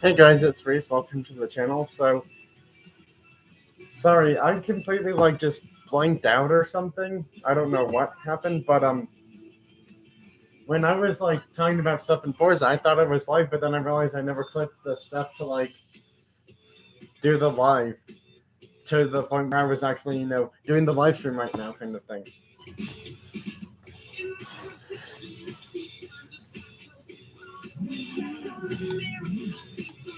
Hey guys, it's Reese. Welcome to the channel. So, sorry, I completely just blanked out or something. I don't know what happened, but when I was talking about stuff in Forza, I thought it was live, but then I realized I never clicked the stuff to do the live to the point where I was actually doing the live stream right now, kind of thing.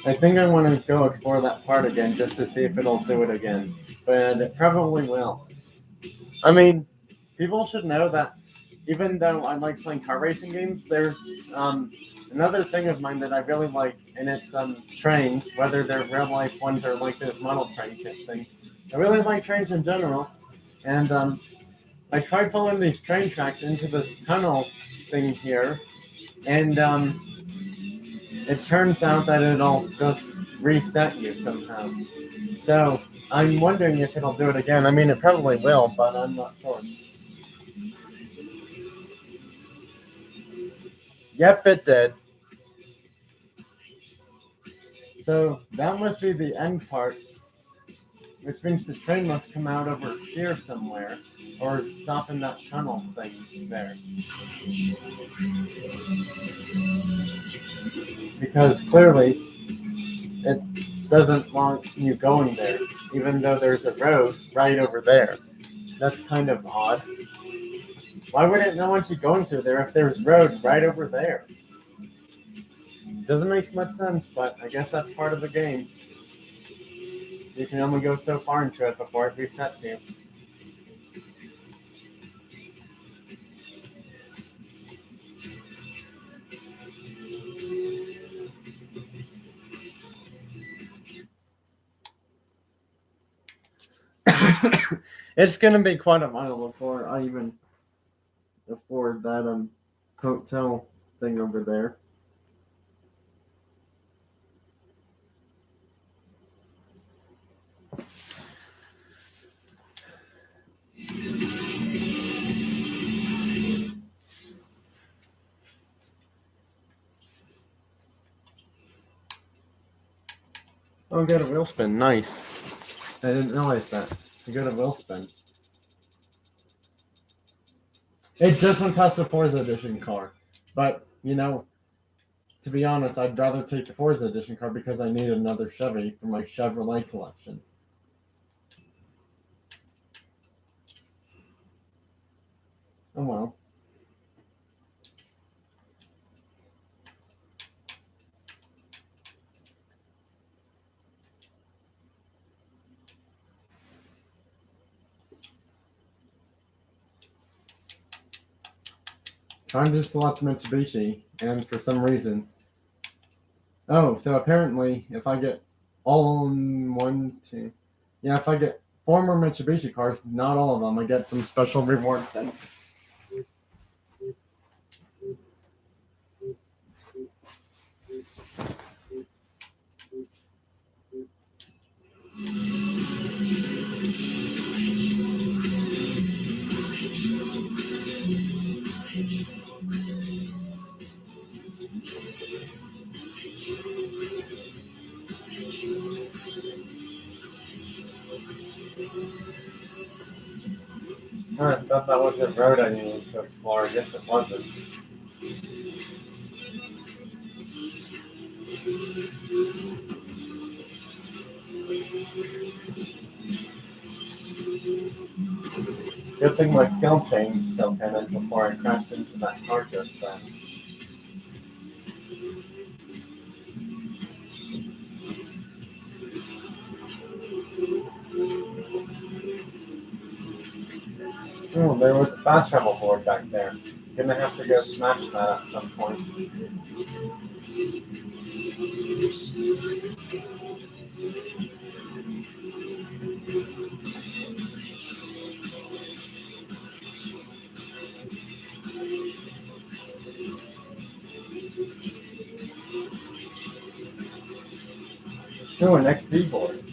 I think I want to go explore that part again just to see if it'll do it again, but it probably will. I mean, people should know that even though I like playing car racing games, there's another thing of mine that I really like, and it's trains, whether they're real life ones or like this model train kit thing. I really like trains in general, and I tried following these train tracks into this tunnel thing here, and it turns out that it'll just reset you somehow. So I'm wondering if it'll do it again. I mean, it probably will, but I'm not sure. Yep, it did. So that must be the end part, which means the train must come out over here somewhere, or stop in that tunnel thing there. Because clearly, it doesn't want you going there, even though there's a road right over there. That's kind of odd. Why would it not want you going through there if there's road right over there? Doesn't make much sense, but I guess that's part of the game. You can only go so far into it before it resets you. It's gonna be quite a while before I even afford that hotel thing over there. Oh, I got a wheel spin. Nice. I didn't realize that. I got a wheel spin. It doesn't cost a Forza Edition car, but to be honest, I'd rather take the Forza Edition car because I need another Chevy for my Chevrolet collection. Oh well. Trying to select Mitsubishi, and for some reason. Oh, so apparently, if I get all in one, two. Yeah, if I get 4 more Mitsubishi cars, not all of them, I get some special reward then. I thought that was a road I needed to explore. I guess it wasn't. Good thing my skill change still came before I crashed into that car just then. Oh, there was a fast travel board back there. Gonna have to go smash that at some point. Oh, an XP board.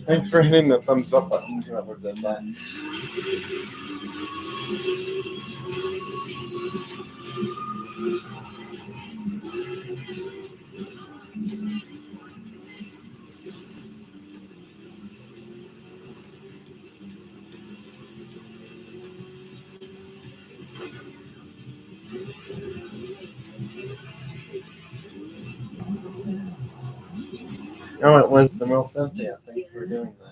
Thanks for hitting the thumbs up button, whoever did that. Oh, it was the real Cynthia. Thanks for doing that.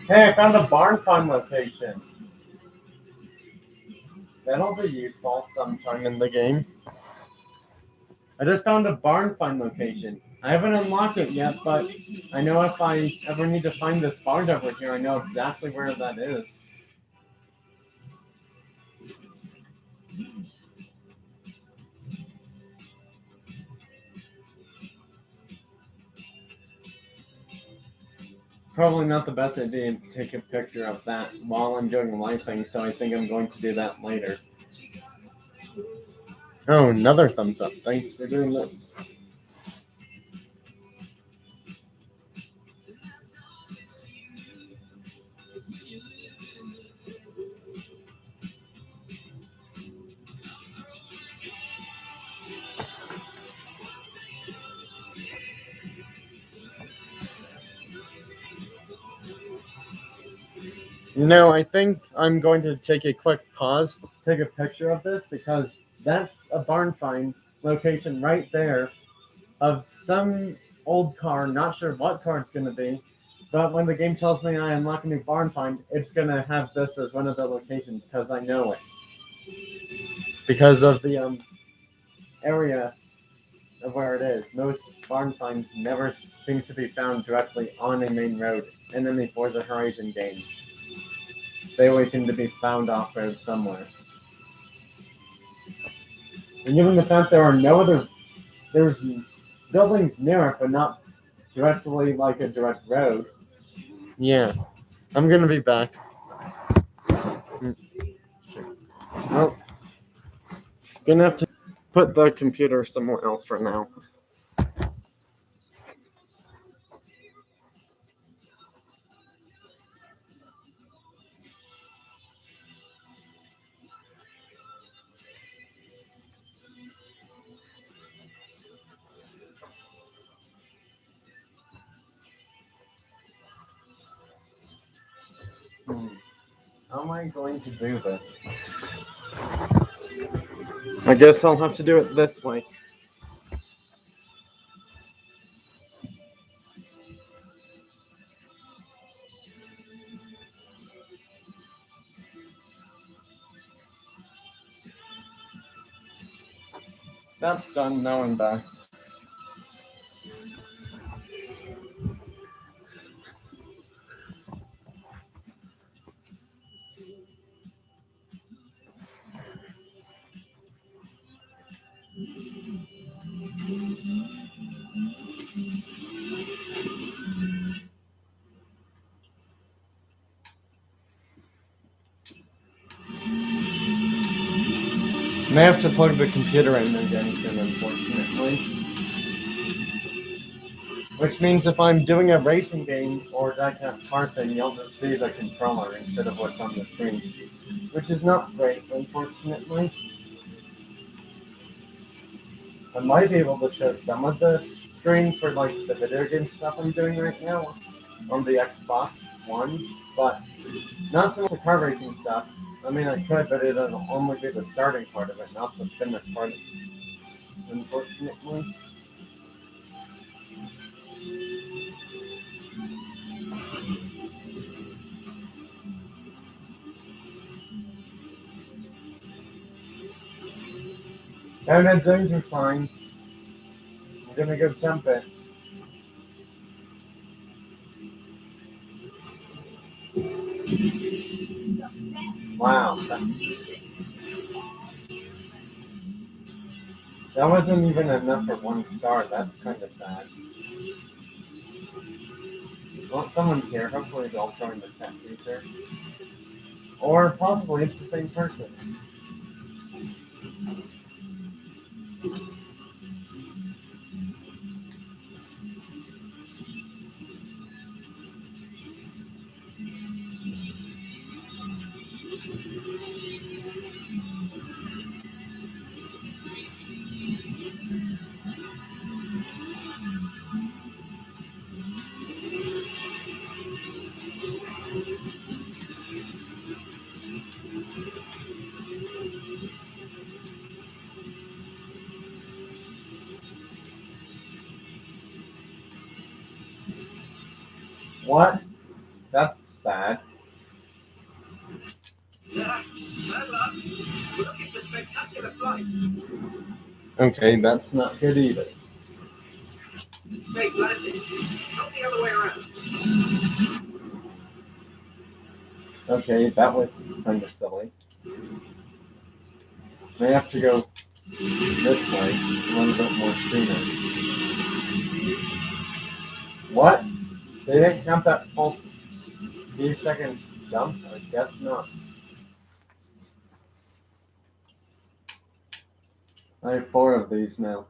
Hey, I found a barn find location. That'll be useful sometime in the game. I just found a barn find location. I haven't unlocked it yet, but I know if I ever need to find this barn over here, I know exactly where that is. Probably not the best idea to take a picture of that while I'm doing live thing, so I think I'm going to do that later. Oh, another thumbs up. Thanks for doing that. You know, I think I'm going to take a quick pause, take a picture of this, because that's a barn find location right there of some old car. Not sure what car it's going to be, but when the game tells me I unlock a new barn find, it's going to have this as one of the locations because I know it. Because of the area of where it is. Most barn finds never seem to be found directly on a main road in any Forza Horizon game. They always seem to be found off road somewhere. And given the fact there are there's buildings near it, but not directly like a direct road. Yeah, I'm gonna be back. Well, gonna have to put the computer somewhere else for now. How am I going to do this? I guess I'll have to do it this way. That's done. Now I'm back. May have to plug the computer in again soon, unfortunately. Which means if I'm doing a racing game or diecast kart, then you'll just see the controller instead of what's on the screen. Which is not great, unfortunately. I might be able to show some of the screen for like the video game stuff I'm doing right now on the Xbox One, but not so much the car racing stuff. I mean, I could, but it'll only be the starting part of it, not the finished part, unfortunately. And a danger sign. I'm gonna go jump it. Wow. That wasn't even enough for 1 star. That's kind of sad. Well, someone's here. Hopefully they'll join the test feature. Or possibly it's the same person. What? That's sad. Okay, that's not good either. Safe landing, not the other way around. Okay, that was kind of silly. I have to go this way a little bit more sooner. What? They didn't count that full few seconds jump? I guess not. I have 4 of these now.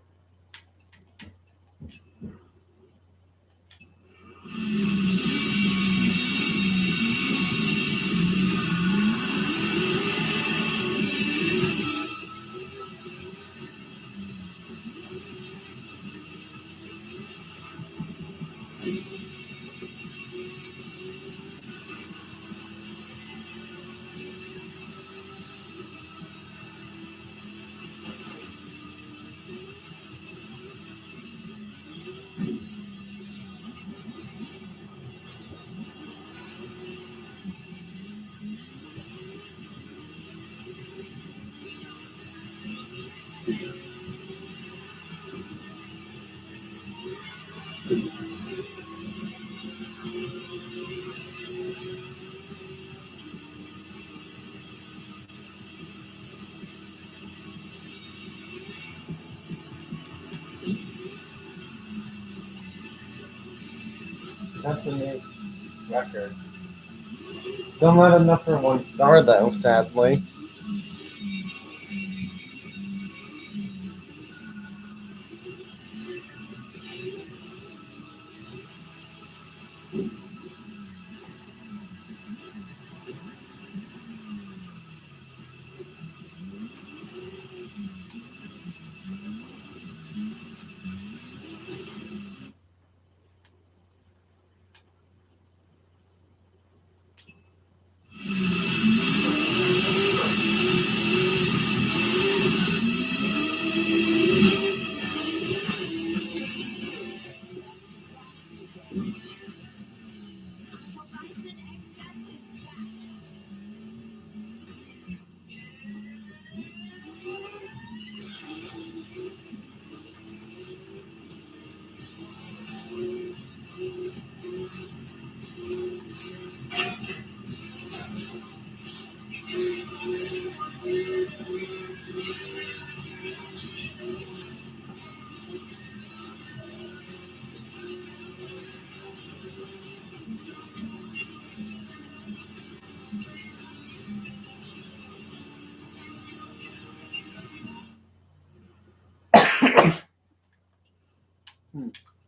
That's a new record. Still not enough for 1 star though, sadly.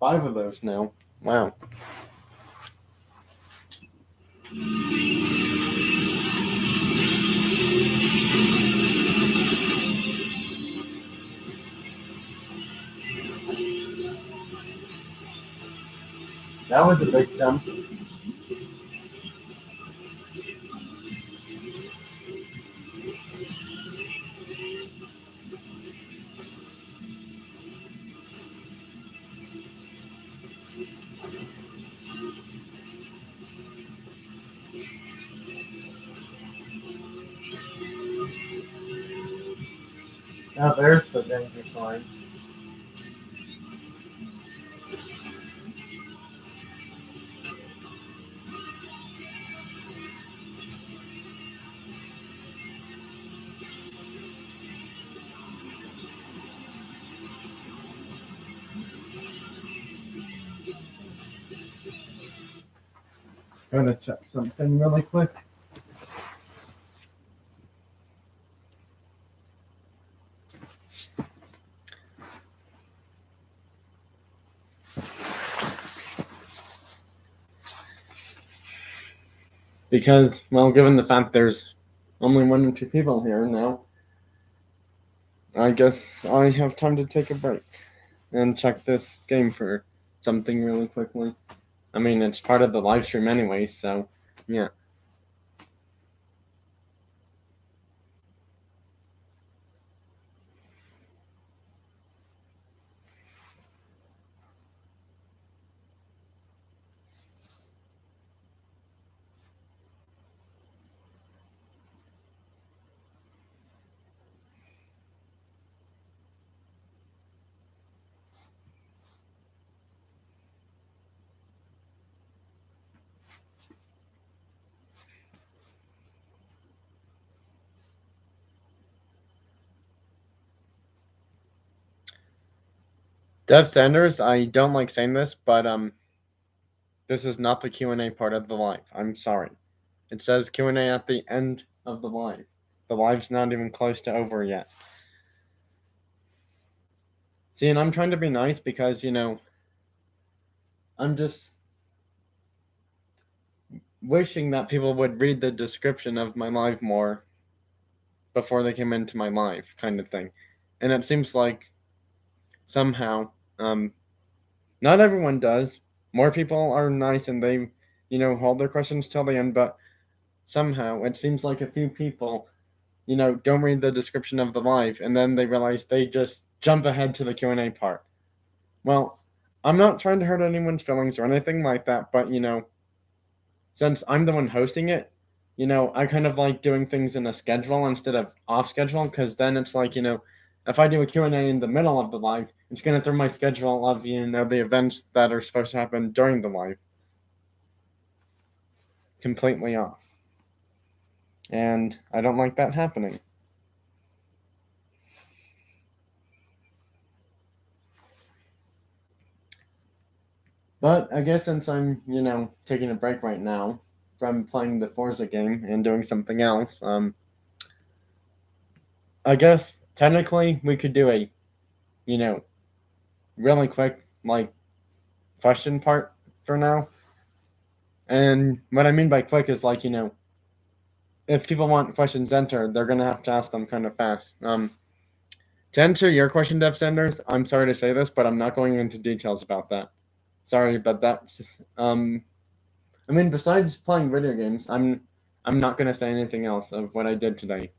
5 of those now. Wow. That was a big jump. Now there's the danger sign. Gonna check something really quick. Because, well, given the fact there's only 1 or 2 people here now, I guess I have time to take a break and check this game for something really quickly. I mean, it's part of the live stream anyway, so yeah. Dev Sanders, I don't like saying this, but this is not the Q&A part of the live. I'm sorry. It says Q&A at the end of the live. The live's not even close to over yet. See, and I'm trying to be nice because, I'm just wishing that people would read the description of my live more before they came into my live, kind of thing. And it seems like somehow, not everyone does. More people are nice and they, hold their questions till the end, but somehow it seems like a few people, don't read the description of the live and then they realize they just jump ahead to the Q&A part. Well, I'm not trying to hurt anyone's feelings or anything like that, but, since I'm the one hosting it, I kind of like doing things in a schedule instead of off schedule, because then it's like, if I do a Q&A in the middle of the live, it's going to throw my schedule of, the events that are supposed to happen during the live completely off. And I don't like that happening. But I guess since I'm, taking a break right now from playing the Forza game and doing something else, I guess technically we could do a, really quick, question part for now. And what I mean by quick is if people want questions entered, they're gonna have to ask them kind of fast. To answer your question, Dev Senders, I'm sorry to say this, but I'm not going into details about that. Sorry, but that's I mean, besides playing video games, I'm not gonna say anything else of what I did today.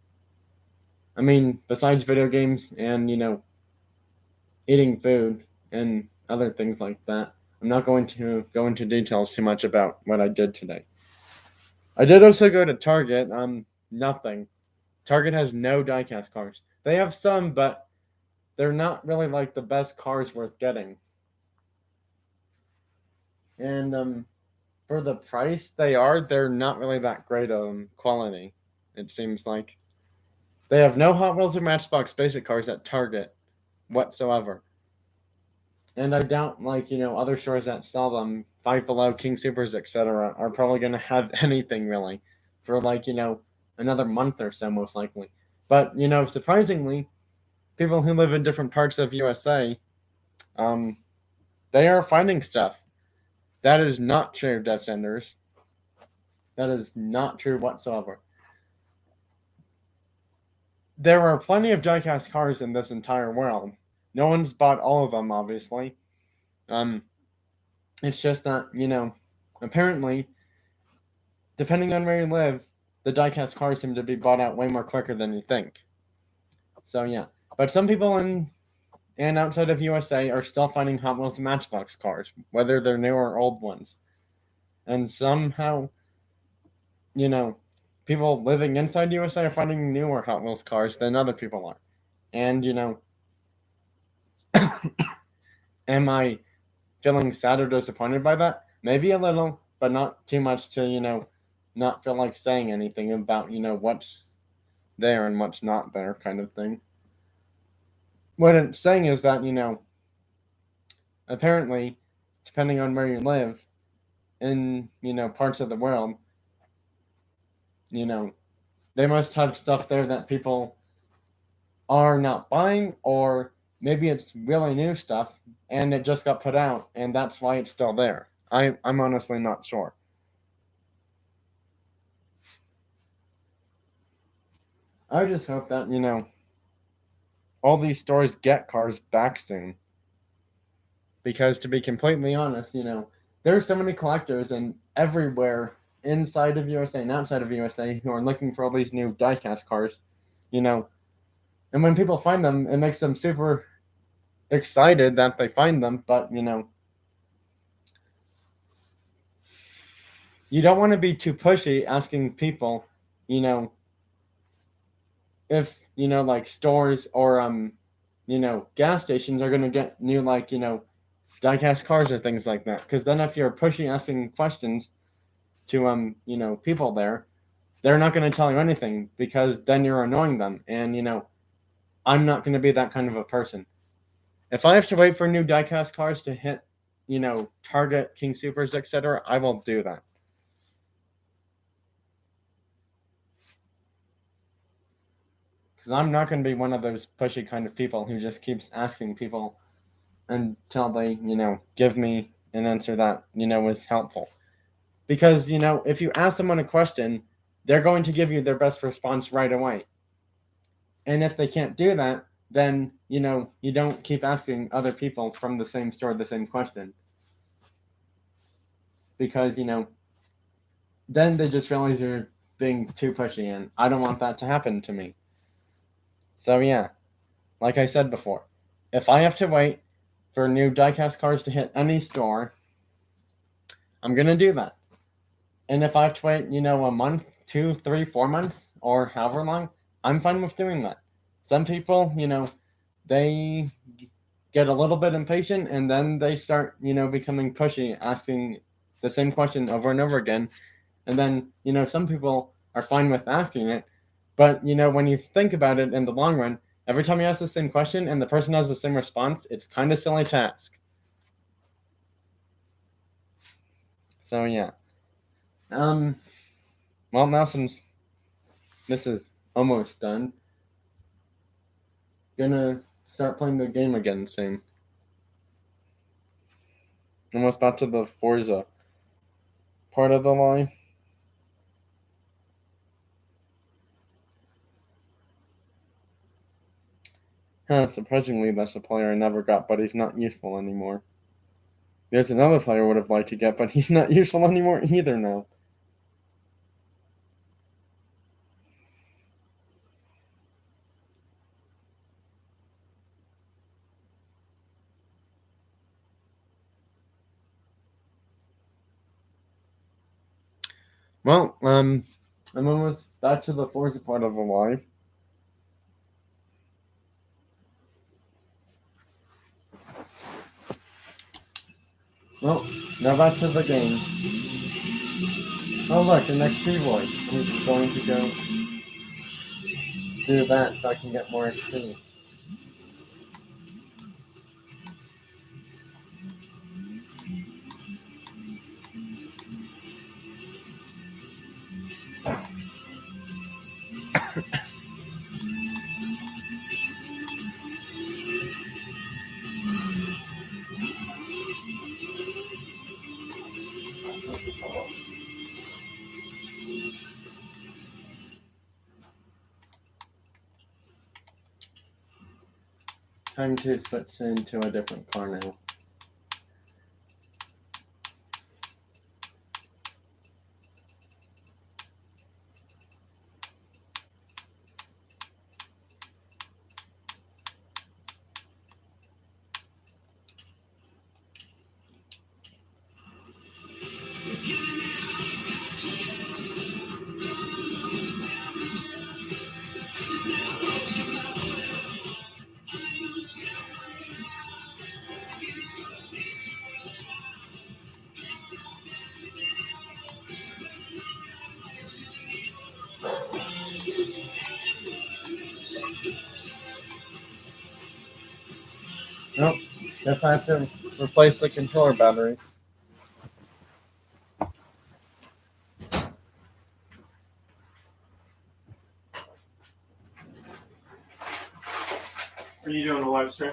I mean, besides video games and eating food and other things like that, I'm not going to go into details too much about what I did today. I did also go to Target. Nothing. Target has no diecast cars. They have some, but they're not really like the best cars worth getting. And for the price they're not really that great quality, it seems like. They have no Hot Wheels or Matchbox basic cars at Target whatsoever. And I doubt, like, other stores that sell them, Five Below, King Supers, etc., are probably going to have anything really for, like, another month or so, most likely. But, surprisingly, people who live in different parts of USA, um, they are finding stuff. That is not true, Death Senders. That is not true whatsoever. There are plenty of diecast cars in this entire world. No one's bought all of them, obviously. Um, it's just that, apparently, depending on where you live, the diecast cars seem to be bought out way more quicker than you think. So yeah, but some people in and outside of USA are still finding Hot Wheels and Matchbox cars, whether they're new or old ones. And somehow, people living inside USA are finding newer Hot Wheels cars than other people are. And am I feeling sad or disappointed by that? Maybe a little, but not too much to, not feel like saying anything about, what's there and what's not there kind of thing. What it's saying is that, apparently, depending on where you live in, parts of the world, they must have stuff there that people are not buying, or maybe it's really new stuff and it just got put out and that's why it's still there. I'm honestly not sure. I just hope that, all these stores get cars back soon. Because to be completely honest, there are so many collectors and everywhere inside of USA and outside of USA who are looking for all these new diecast cars, and when people find them, it makes them super excited that they find them, but you don't want to be too pushy asking people, if like stores or gas stations are going to get new, like, diecast cars or things like that, because then if you're pushy asking questions to people there, they're not going to tell you anything, because then you're annoying them, and I'm not going to be that kind of a person. If I have to wait for new diecast cars to hit Target, King Supers, etc., I will do that. Because I'm not going to be one of those pushy kind of people who just keeps asking people until they, give me an answer that, is helpful. Because, if you ask someone a question, they're going to give you their best response right away. And if they can't do that, then, you don't keep asking other people from the same store the same question. Because, then they just realize you're being too pushy, and I don't want that to happen to me. So yeah, like I said before, if I have to wait for new diecast cars to hit any store, I'm going to do that. And if I have to wait, a month, 2, 3, 4 months, or however long, I'm fine with doing that. Some people, they get a little bit impatient and then they start, becoming pushy, asking the same question over and over again. And then, some people are fine with asking it. But, when you think about it in the long run, every time you ask the same question and the person has the same response, it's kind of silly to ask. So, yeah. Well, now since this is almost done, gonna start playing the game again soon. Almost back to the Forza part of the line. Surprisingly, that's a player I never got, but he's not useful anymore. There's another player I would have liked to get, but he's not useful anymore either now. Well, I'm almost back to the Forza part of the live. Well, now back to the game. Oh look, an XP boy. He's going to go. do that so I can get more XP. Time to switch into a different car now. Nope. Guess I have to replace the controller batteries. Are you doing a live stream?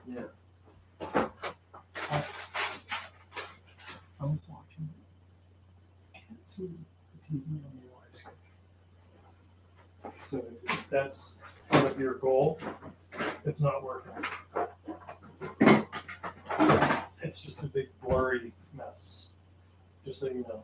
Yeah. I was watching. I can't see the TV on your live screen. So if that's part of your goal, it's not working. It's just a big blurry mess. Just so you know.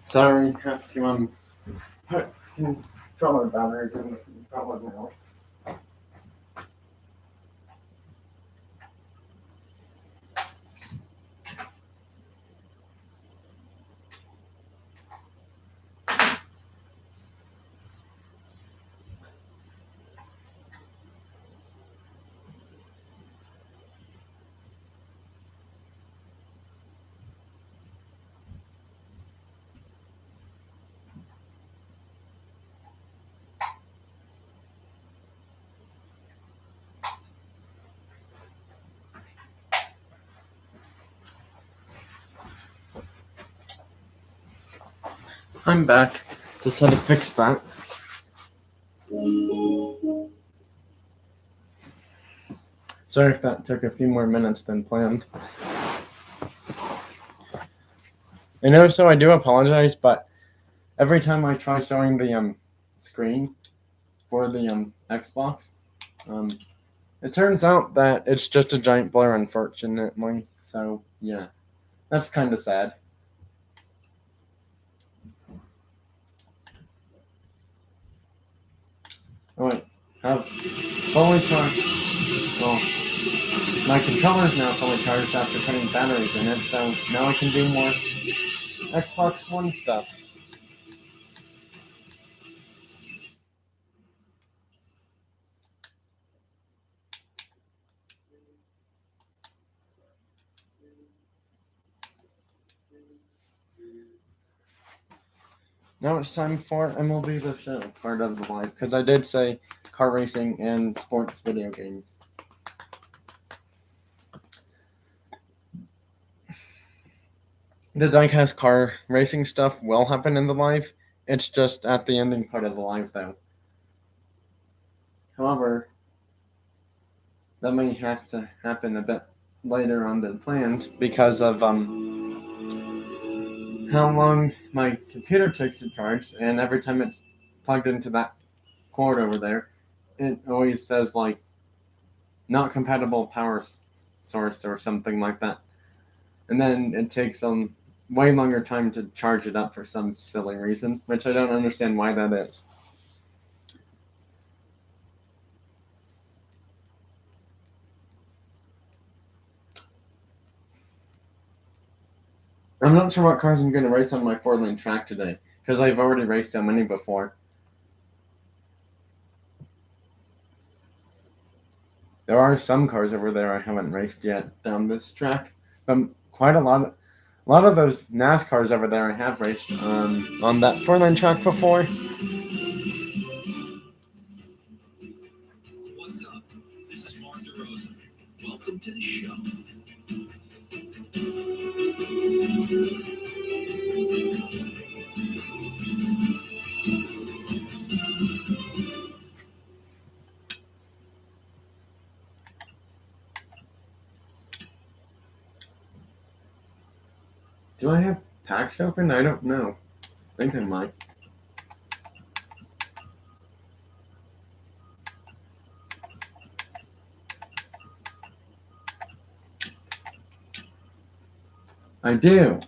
Sorry, have to put controller batteries in the controller now. I'm back. Just had to fix that. Sorry if that took a few more minutes than planned. I know, so I do apologize, but every time I try showing the screen for the Xbox, it turns out that it's just a giant blur, unfortunately. So yeah, that's kind of sad. Oh wait, have fully charged. Well, my controller's now fully charged after putting batteries in it, so now I can do more Xbox One stuff. Now it's time for MLB The Show, part of the live, because I did say car racing and sports video games. The diecast car racing stuff will happen in the live. It's just at the ending part of the live, though. However, that may have to happen a bit later on than planned because of how long my computer takes to charge, and every time it's plugged into that cord over there, it always says like not compatible power source or something like that. and then it takes way longer time to charge it up for some silly reason, which I don't understand why that is. I'm not sure what cars I'm going to race on my 4-lane track today, because I've already raced so many before. There are some cars over there I haven't raced yet down this track, but quite a lot of those NASCARs over there I have raced on that 4-lane track before. What's up? This is Mark DeRosa. Welcome to the show. Do I have packs open? I don't know. I think I might. I do.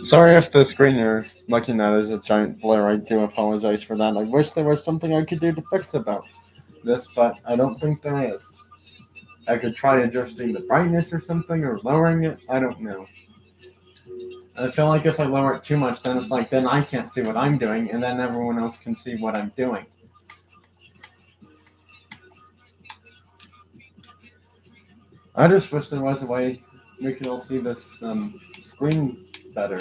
Sorry if the screen you're looking at is a giant blur. I do apologize for that. I wish there was something I could do to fix about this, but I don't think there is. I could try adjusting the brightness or something, or lowering it. I don't know. I feel like if I lower it too much, then it's like, then I can't see what I'm doing, and then everyone else can see what I'm doing. I just wish there was a way we could all see this screen better.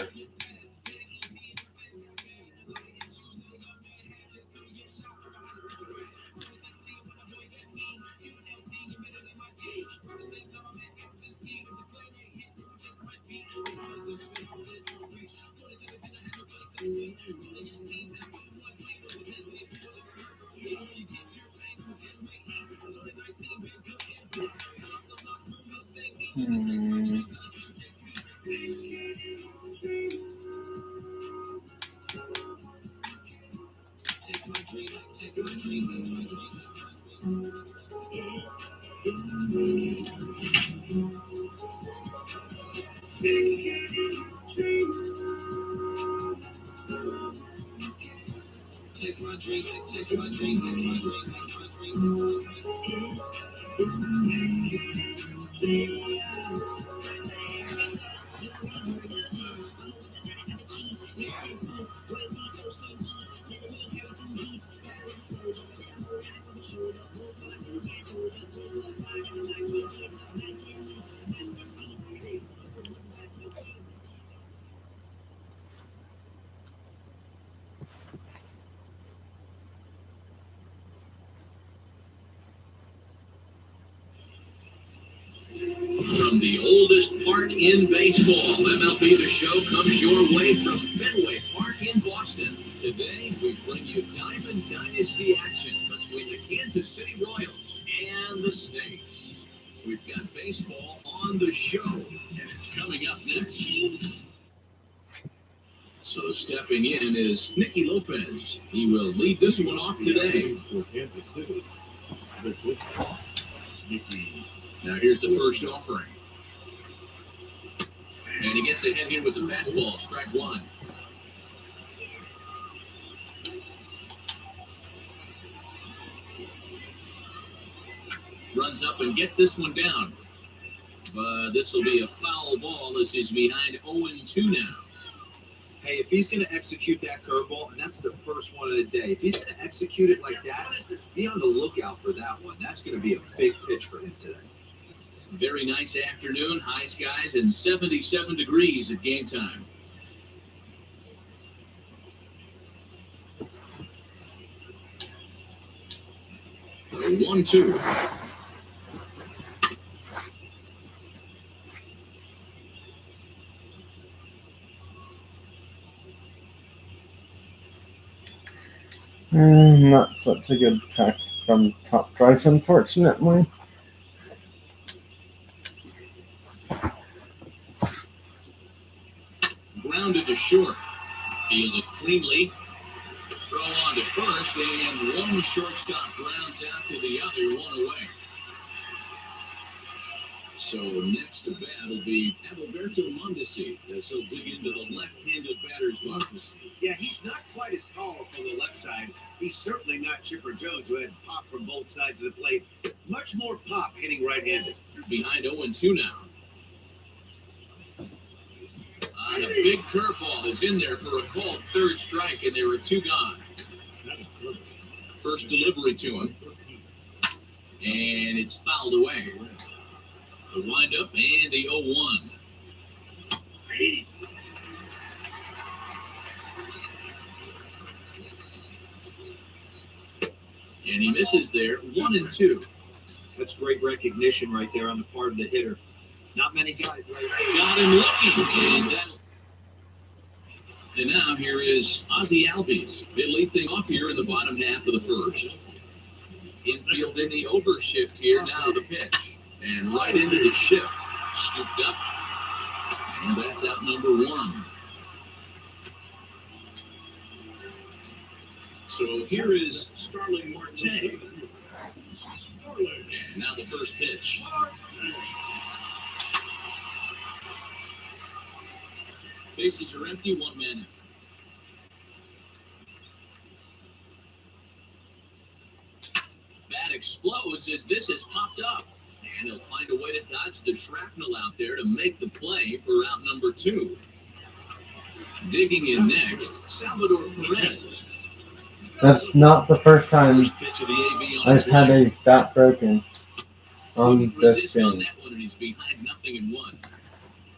From the oldest park in baseball, MLB The Show comes your way from Fenway Park in Boston. Today, we bring you Diamond Dynasty action between the Kansas City Royals and the Snakes. We've got baseball on the show, and it's coming up next. So stepping in is Nicky Lopez. He will lead this one off today. For Kansas City. Now here's the first offering. And he gets ahead here with the fastball, strike one. runs up and gets this one down. But this will be a foul ball as he's behind 0-2 now. Hey, if he's going to execute that curveball, and that's the first one of the day, if he's going to execute it like that, be on the lookout for that one. That's going to be a big pitch for him today. Very nice afternoon, high skies, and 77 degrees at game time. The 1-2. Not such a good attack from Top Drives, unfortunately. Grounded to short. Fielded cleanly. Throw on to first, and one shortstop grounds out to the other, one away. So next to bat will be Adalberto Mondesi as he'll dig into the left-handed batter's box. Yeah, he's not quite as powerful on the left side. He's certainly not Chipper Jones, who had pop from both sides of the plate. Much more pop hitting right-handed. Behind 0-2 now. A big curveball is in there for a called third strike, and there are two gone. First delivery to him. And it's fouled away. The windup and the 0-1. And he misses there, 1-2. That's great recognition right there on the part of the hitter. Not many guys like that. Got him looking. And now here is Ozzie Albies. They lead things off here in the bottom half of the first. Infield in the overshift here. Now the pitch. And right into the shift. Scooped up. And that's out number one. So here is Starling Marte. And now the first pitch. Bases are empty, one man. Bat explodes as this has popped up. And he'll find a way to dodge the shrapnel out there to make the play for out number two. Digging in next, Salvador Perez. That's not the first time First pitch of the AB on I've had a bat broken on Couldn't this resist on game. that one, and he's behind 0-1.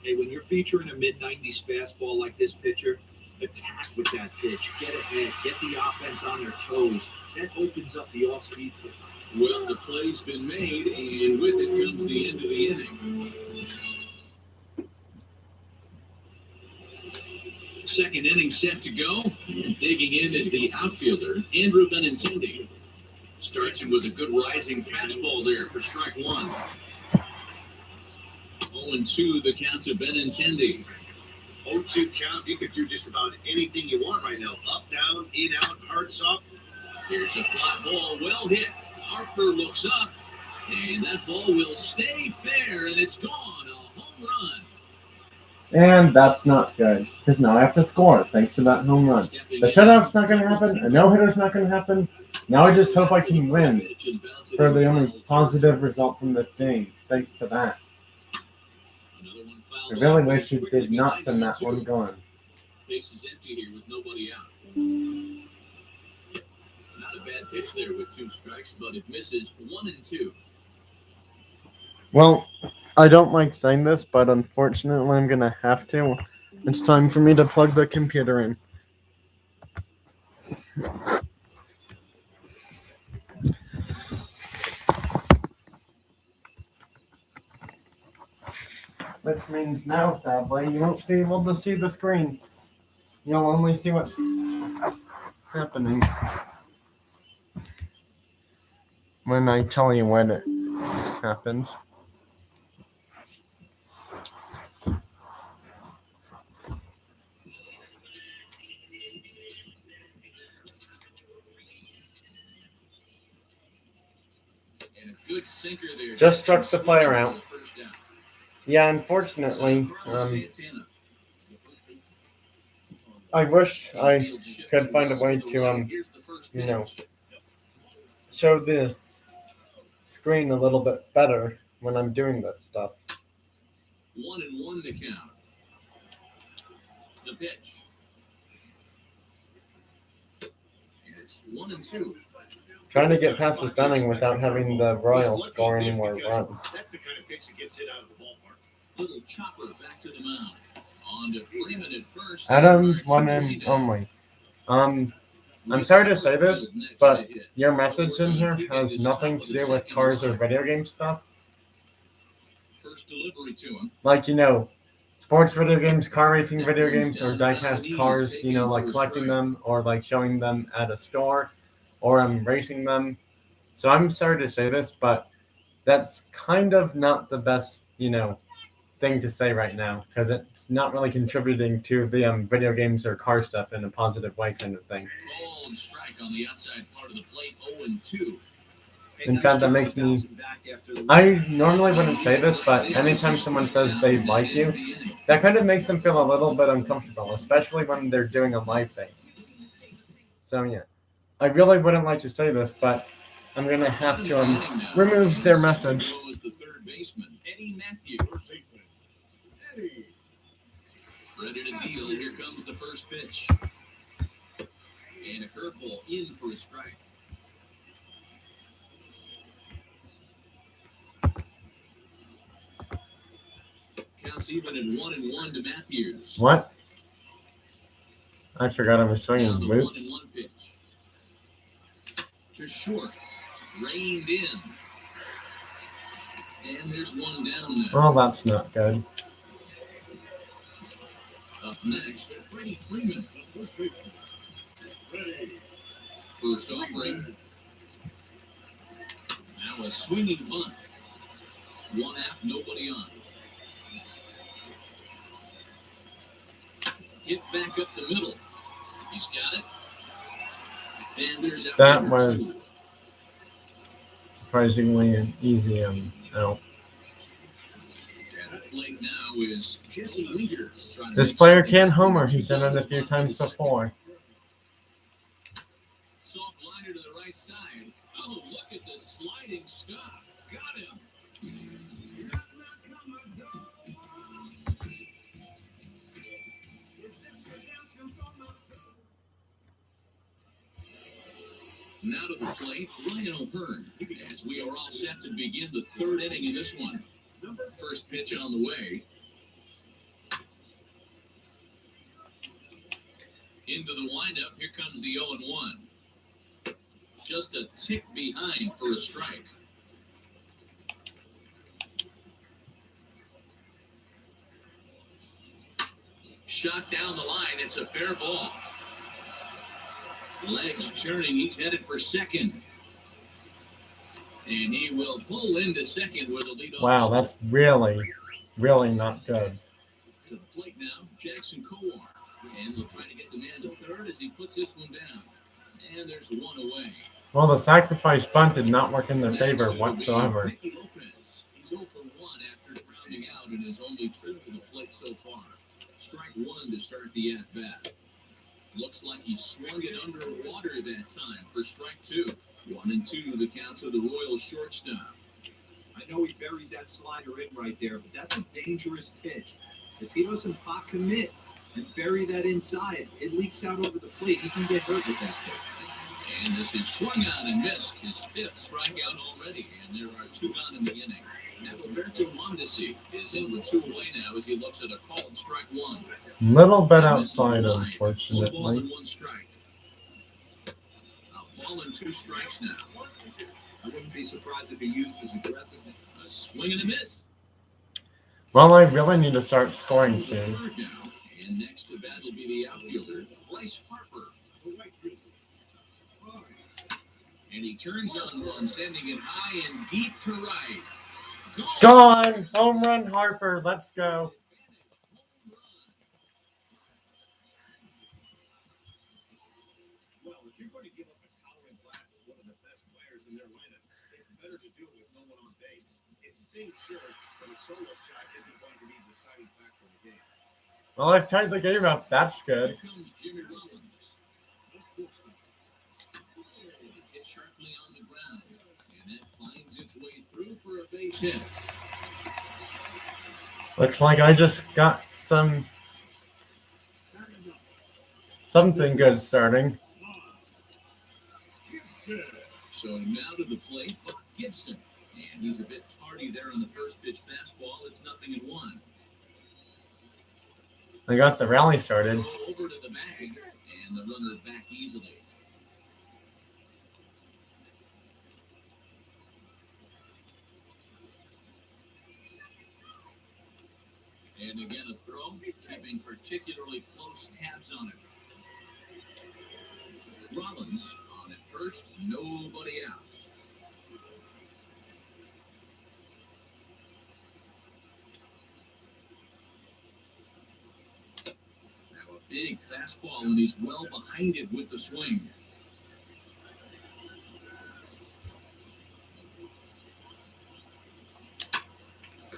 Hey, when you're featuring a mid-90s fastball like this pitcher, attack with that pitch. Get ahead. Get the offense on their toes. That opens up the off-speed pitch. Well, the play's been made, and with it comes the end of the inning. Second inning set to go, and digging in is the outfielder, Andrew Benintendi. Starts him with a good rising fastball there for strike one. 0-2, the count to Benintendi. 0-2 count. You could do just about anything you want right now. Up, down, in, out, hard, soft. Here's a fly ball, well hit. Harper looks up, and that ball will stay fair, and it's gone. A home run. And that's not good, because now I have to score thanks to that home run. The shutout's not going to happen, a no-hitter's not going to happen. Now I just hope I can win for the only positive result from this game, thanks to that. I really wish you did not send that one gone. Base is empty here with nobody out. Not a bad pitch there with two strikes, but it misses 1-2. Well, I don't like saying this, but unfortunately I'm going to have to. It's time for me to plug the computer in. Which means now, sadly, you won't be able to see the screen. You'll only see what's happening when I tell you when it happens. And a good sinker there. Just struck the player out. Yeah, unfortunately, I wish I could find a way to, show the screen a little bit better when I'm doing this stuff. 1-1 to count. The pitch. It's 1-2. Trying to get past this inning without having the Royals score any more runs. That's the kind of pitch that gets hit out of the ballpark. Little chopper back to the mound. On to Freeman at first. Adams won in. Oh my. I'm sorry to say this, but your message in here has nothing to do with cars or video game stuff. First delivery to him. Like, sports video games, car racing video games, or diecast cars, like collecting them or like showing them at a store, or I'm racing them. So I'm sorry to say this, but that's kind of not the best, thing to say right now, because it's not really contributing to the video games or car stuff in a positive way, kind of thing. Bold strike on the outside part of the plate, 0-2. In fact, that makes me. I normally wouldn't say this, but anytime someone says they like you, that kind of makes them feel a little bit uncomfortable, especially when they're doing a live thing. So yeah, I really wouldn't like to say this, but I'm gonna have to remove their message. The third baseman, Eddie Matthews. Ready to deal. Here comes the first pitch. And a curveball in for a strike. Counts even at 1-1 to Matthews. What? I forgot I was swinging. Now the Whoops. 1-1 pitch. To short. Reined in. And there's one down now. Well, that's not good. Up next, Freddie Freeman. First offering. Now a swinging bunt. One out, nobody on. Hit back up the middle. He's got it. And there's out That number was two. surprisingly an easy out. At the plate now is Jesse Winker. This player can homer. He's done it a few times before. Soft liner to the right side. Oh, look at the sliding stop. Got him. Now to the plate, Ryan O'Hearn, as we are all set to begin the third inning in this one. First pitch on the way. Into the windup, here comes the 0-1. Just a tick behind for a strike. Shot down the line, it's a fair ball. Legs churning, he's headed for second. And he will pull into second with a lead off. Wow, that's really, really not good. To the plate now, Jackson Kowar. And they'll try to get the man to third as he puts this one down. And there's one away. Well, the sacrifice bunt did not work in their Next favor it'll be whatsoever. Ricky Lopez. He's 0 for 1 after grounding out in his only trip to the plate so far. Strike one to start the at-bat. Looks like he swung it underwater that time for strike two. 1-2 the counts of the Royals shortstop. I know he buried that slider in right there, but that's a dangerous pitch. If he doesn't pop commit and bury that inside, it leaks out over the plate. He can get hurt with that pitch. And this is swung on and missed. His fifth strikeout already, and there are two gone in the inning. Alberto Mondesi is in with two away now as he looks at a called strike one. Little bit And this is outside, wide. One ball unfortunately. and one strike. A ball and two strikes now. I wouldn't be surprised if he used his aggressiveness. A swing and a miss. Well, I really need to start scoring The soon. third now. And next to bat will be the outfielder, Bryce Harper. And he turns on one, sending it high and deep to right. Gone! Home run, Harper. Let's go. Well, if you're going to give up a towering blast to one of the best players in their lineup, it's better to do it with no one on base. It stings sure, but a solo shot isn't going to be the deciding factor of the game. Well, I've tied the game up. That's good. Here comes Jimmy Rollins. Hit sharply on the ground, and that finds its his way through for a base hit. Looks like I just got something good starting. So now to the plate, Buck Gibson. And he's a bit tardy there on the first pitch fastball. It's 0-1. I got the rally started. Throw over to the bag, and the runner back easily. And again a throw, keeping particularly close tabs on it. Rollins on at first, nobody out. Now a big fastball, and he's well behind it with the swing.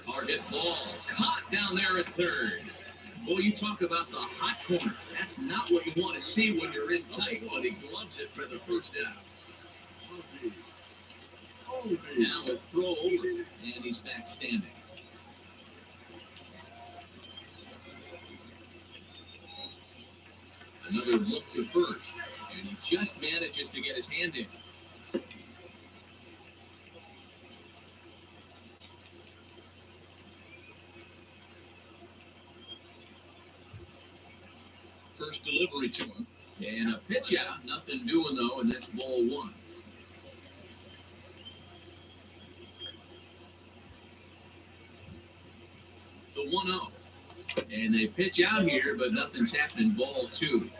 Hard hit ball, caught down there at third. Boy, you talk about the hot corner. That's not what you want to see when you're in tight, but he gloves it for the first out. Now a throw over, and he's back standing. Another look to first, and he just manages to get his hand in. First delivery to him, and a pitch out, nothing doing though, and that's ball one. The 1-0, and they pitch out here, but nothing's happening. Ball two.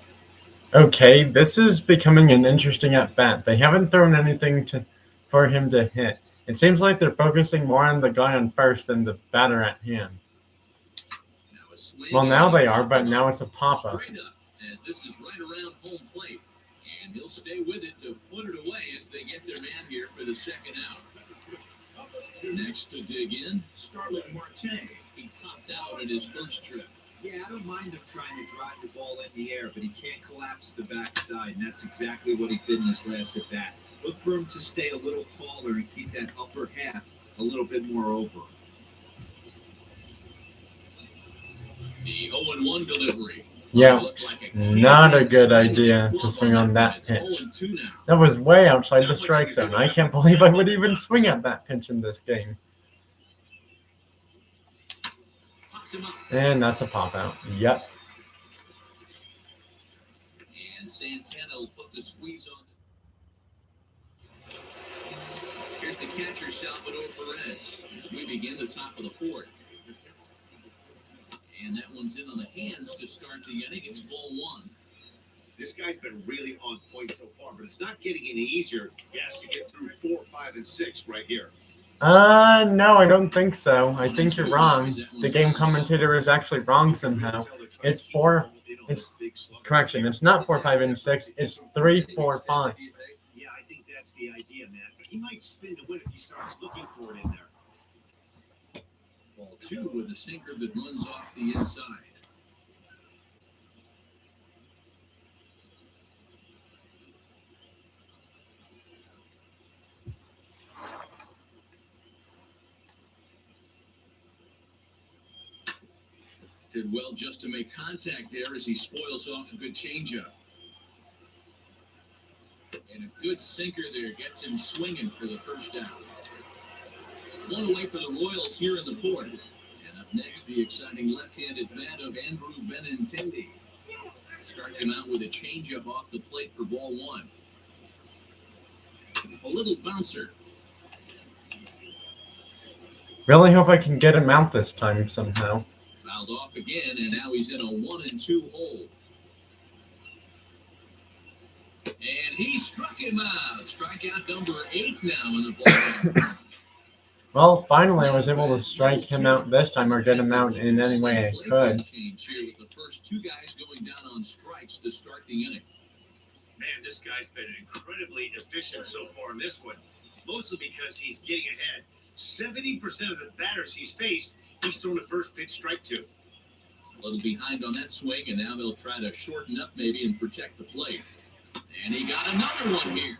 Okay, this is becoming an interesting at-bat. They haven't thrown anything for him to hit. It seems like they're focusing more on the guy on first than the batter at hand. Now a swing. Well, now they are, but now it's a pop-up. Straight up, as this is right around home plate, and he'll stay with it to put it away as they get their man here for the second out. Next to dig in, Starling Marte. He topped out at his first trip. Yeah, I don't mind him trying to drive the ball in the air, but he can't collapse the backside, and that's exactly what he did in his last at bat. Look for him to stay a little taller and keep that upper half a little bit more over. The 0-1 delivery. Yeah, not a good idea to swing on that pitch. That was way outside the strike zone. I can't believe I would even swing at that pitch in this game. And that's a pop out. Yep. And Santana will put the squeeze on. Here's the catcher, Salvador Perez, as we begin the top of the fourth. And that one's in on the hands to start the inning. It's ball one. This guy's been really on point so far, but it's not getting any easier. He has to get through 4, 5, and 6 right here. No, I don't think so. I think you're wrong. The game commentator is actually wrong somehow. It's correction, it's not 4, 5, and 6. It's 3, 4, 5. Yeah, I think that's the idea, man. But he might spin to win if he starts looking for it in there. Ball two with a sinker that runs off the inside. Did well just to make contact there as he spoils off a good changeup. And a good sinker there gets him swinging for the first out. One away for the Royals here in the fourth. And up next, the exciting left-handed bat of Andrew Benintendi. Starts him out with a changeup off the plate for ball one. A little bouncer. Really hope I can get him out this time somehow. Fouled off again, and now he's in a 1-2 hole. And he struck him out. Strikeout number 8 now in the ball. Well, finally I was able to strike him out this time or get him out in any way I could. Change here with the first two guys going down on strikes to start the inning. Man, this guy's been incredibly efficient so far in this one, mostly because he's getting ahead. 70% of the batters he's faced, he's thrown a first pitch strike to. A little behind on that swing, and now they'll try to shorten up maybe and protect the plate. And he got another one here.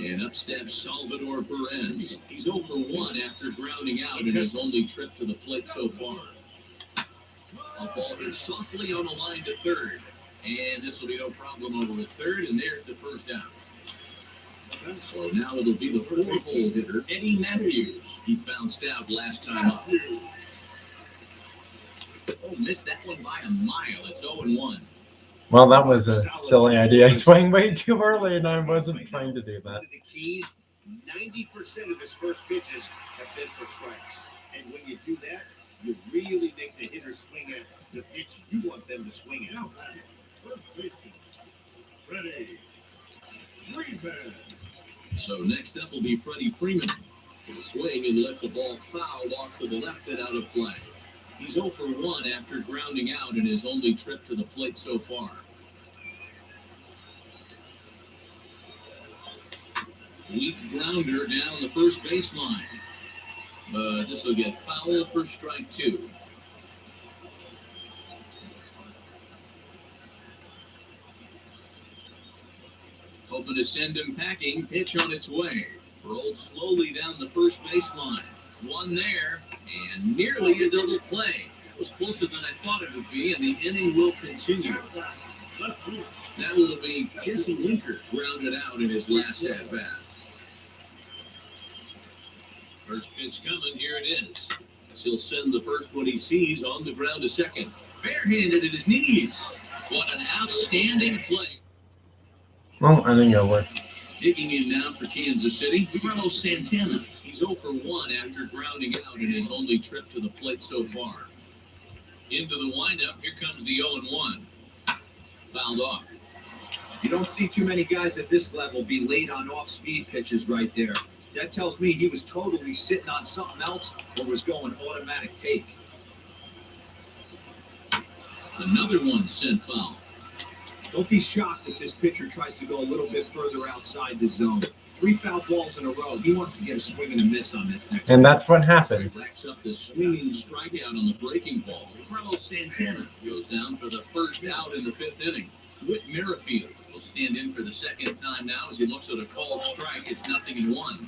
And up steps Salvador Perez. He's 0 for 1 after grounding out in his only trip to the plate so far. A ball hit softly on the line to third. And this will be no problem over at third, and there's the first down. So now it'll be the 4-hole hitter, Eddie Matthews. He bounced out last time up. Oh, missed that one by a mile. It's 0-1. Well, that was a silly idea. I swung way too early, and I wasn't trying to do that. One of the keys, 90% of his first pitches have been for strikes. And when you do that, you really make the hitter swing at the pitch you want them to swing at. Ready. Freeman. So next up will be Freddie Freeman. He'll swing and let the ball foul off to the left and out of play. He's 0 for 1 after grounding out in his only trip to the plate so far. Weak grounder down the first baseline. But this will get foul for strike 2. Hoping to send him packing. Pitch on its way. Rolled slowly down the first baseline. One there, and nearly a double play. It was closer than I thought it would be, and the inning will continue. That will be Jesse Winker grounded out in his last at-bat. First pitch coming, here it is. As he'll send the first one he sees on the ground to second. Barehanded at his knees. What an outstanding play. Well, I think it'll work. Digging in now for Kansas City, Carlos Santana. He's 0 for 1 after grounding out in his only trip to the plate so far. Into the windup, here comes the 0-1. Fouled off. You don't see too many guys at this level be late on off-speed pitches right there. That tells me he was totally sitting on something else or was going automatic take. Another one sent foul. Don't be shocked if this pitcher tries to go a little bit further outside the zone. 3 foul balls in a row. He wants to get a swing and a miss on this next. And that's what happened. Racks up the swinging strikeout on the breaking ball. Carlos Santana goes down for the first out in the 5th inning. Whit Merrifield will stand in for the second time now as he looks at a called strike. It's 0-1.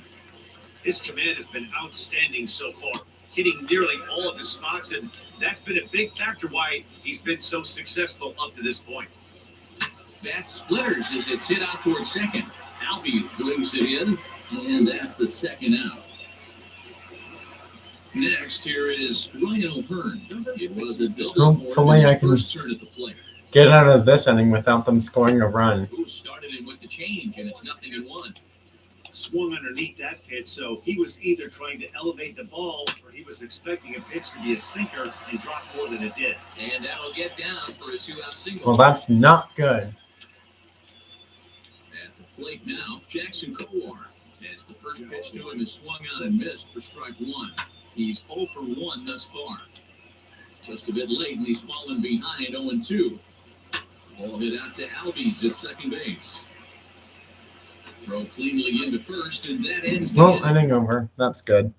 His command has been outstanding so far, hitting nearly all of his spots, and that's been a big factor why he's been so successful up to this point. Bat splitters as it's hit out towards second. Albies brings it in, and that's the second out. Next, here is Ryan O'Hearn. It was a double Hopefully for I his can first turn at the plate. get out of this inning without them scoring a run. Who started him with the change, and it's 0-1. Swung underneath that pitch, so he was either trying to elevate the ball or he was expecting a pitch to be a sinker and drop more than it did. And that'll get down for a 2-out single. Well, that's not good. At the plate now, Jackson Kowar. As the first pitch to him is swung out and missed for strike 1. He's 0 for 1 thus far. Just a bit late, and he's fallen behind 0-2. Ball hit out to Albies at second base. Throw cleanly into first, and that ends the Well, inning. inning over. That's good.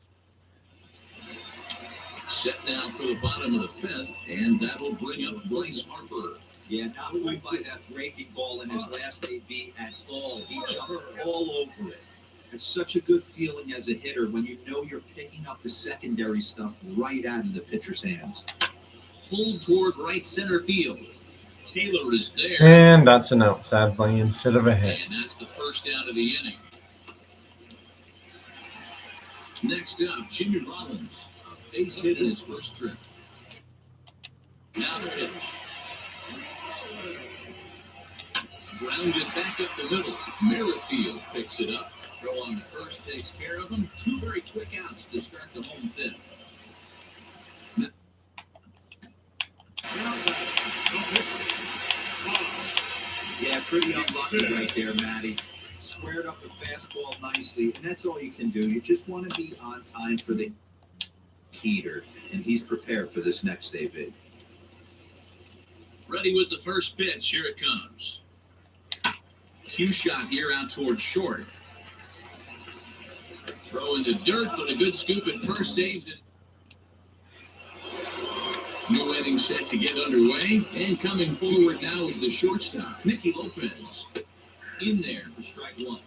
Set now for the bottom of the 5th, and that'll bring up Bryce Harper. Yeah, not fooled by that breaking ball in his last AB at all. He jumped all over it. It's such a good feeling as a hitter when you know you're picking up the secondary stuff right out of the pitcher's hands. Pulled toward right center field. Taylor is there. And that's an out, sadly, instead of a hit. And that's the first out of the inning. Next up, Jimmy Rollins. A base hit in his first trip. Now the pitch. Grounded back up the middle. Merrifield picks it up. Throw on the first takes care of him. 2 very quick outs to start the home 5th. Yeah, pretty unlucky right there, Matty. Squared up the fastball nicely, and that's all you can do. You just want to be on time for the heater, and he's prepared for this next AB. Ready with the first pitch. Here it comes. Cue shot here out towards short. Throw in the dirt, but a good scoop at first saves it. New inning set to get underway, and coming forward now is the shortstop, Nicky Lopez. In there for strike 1.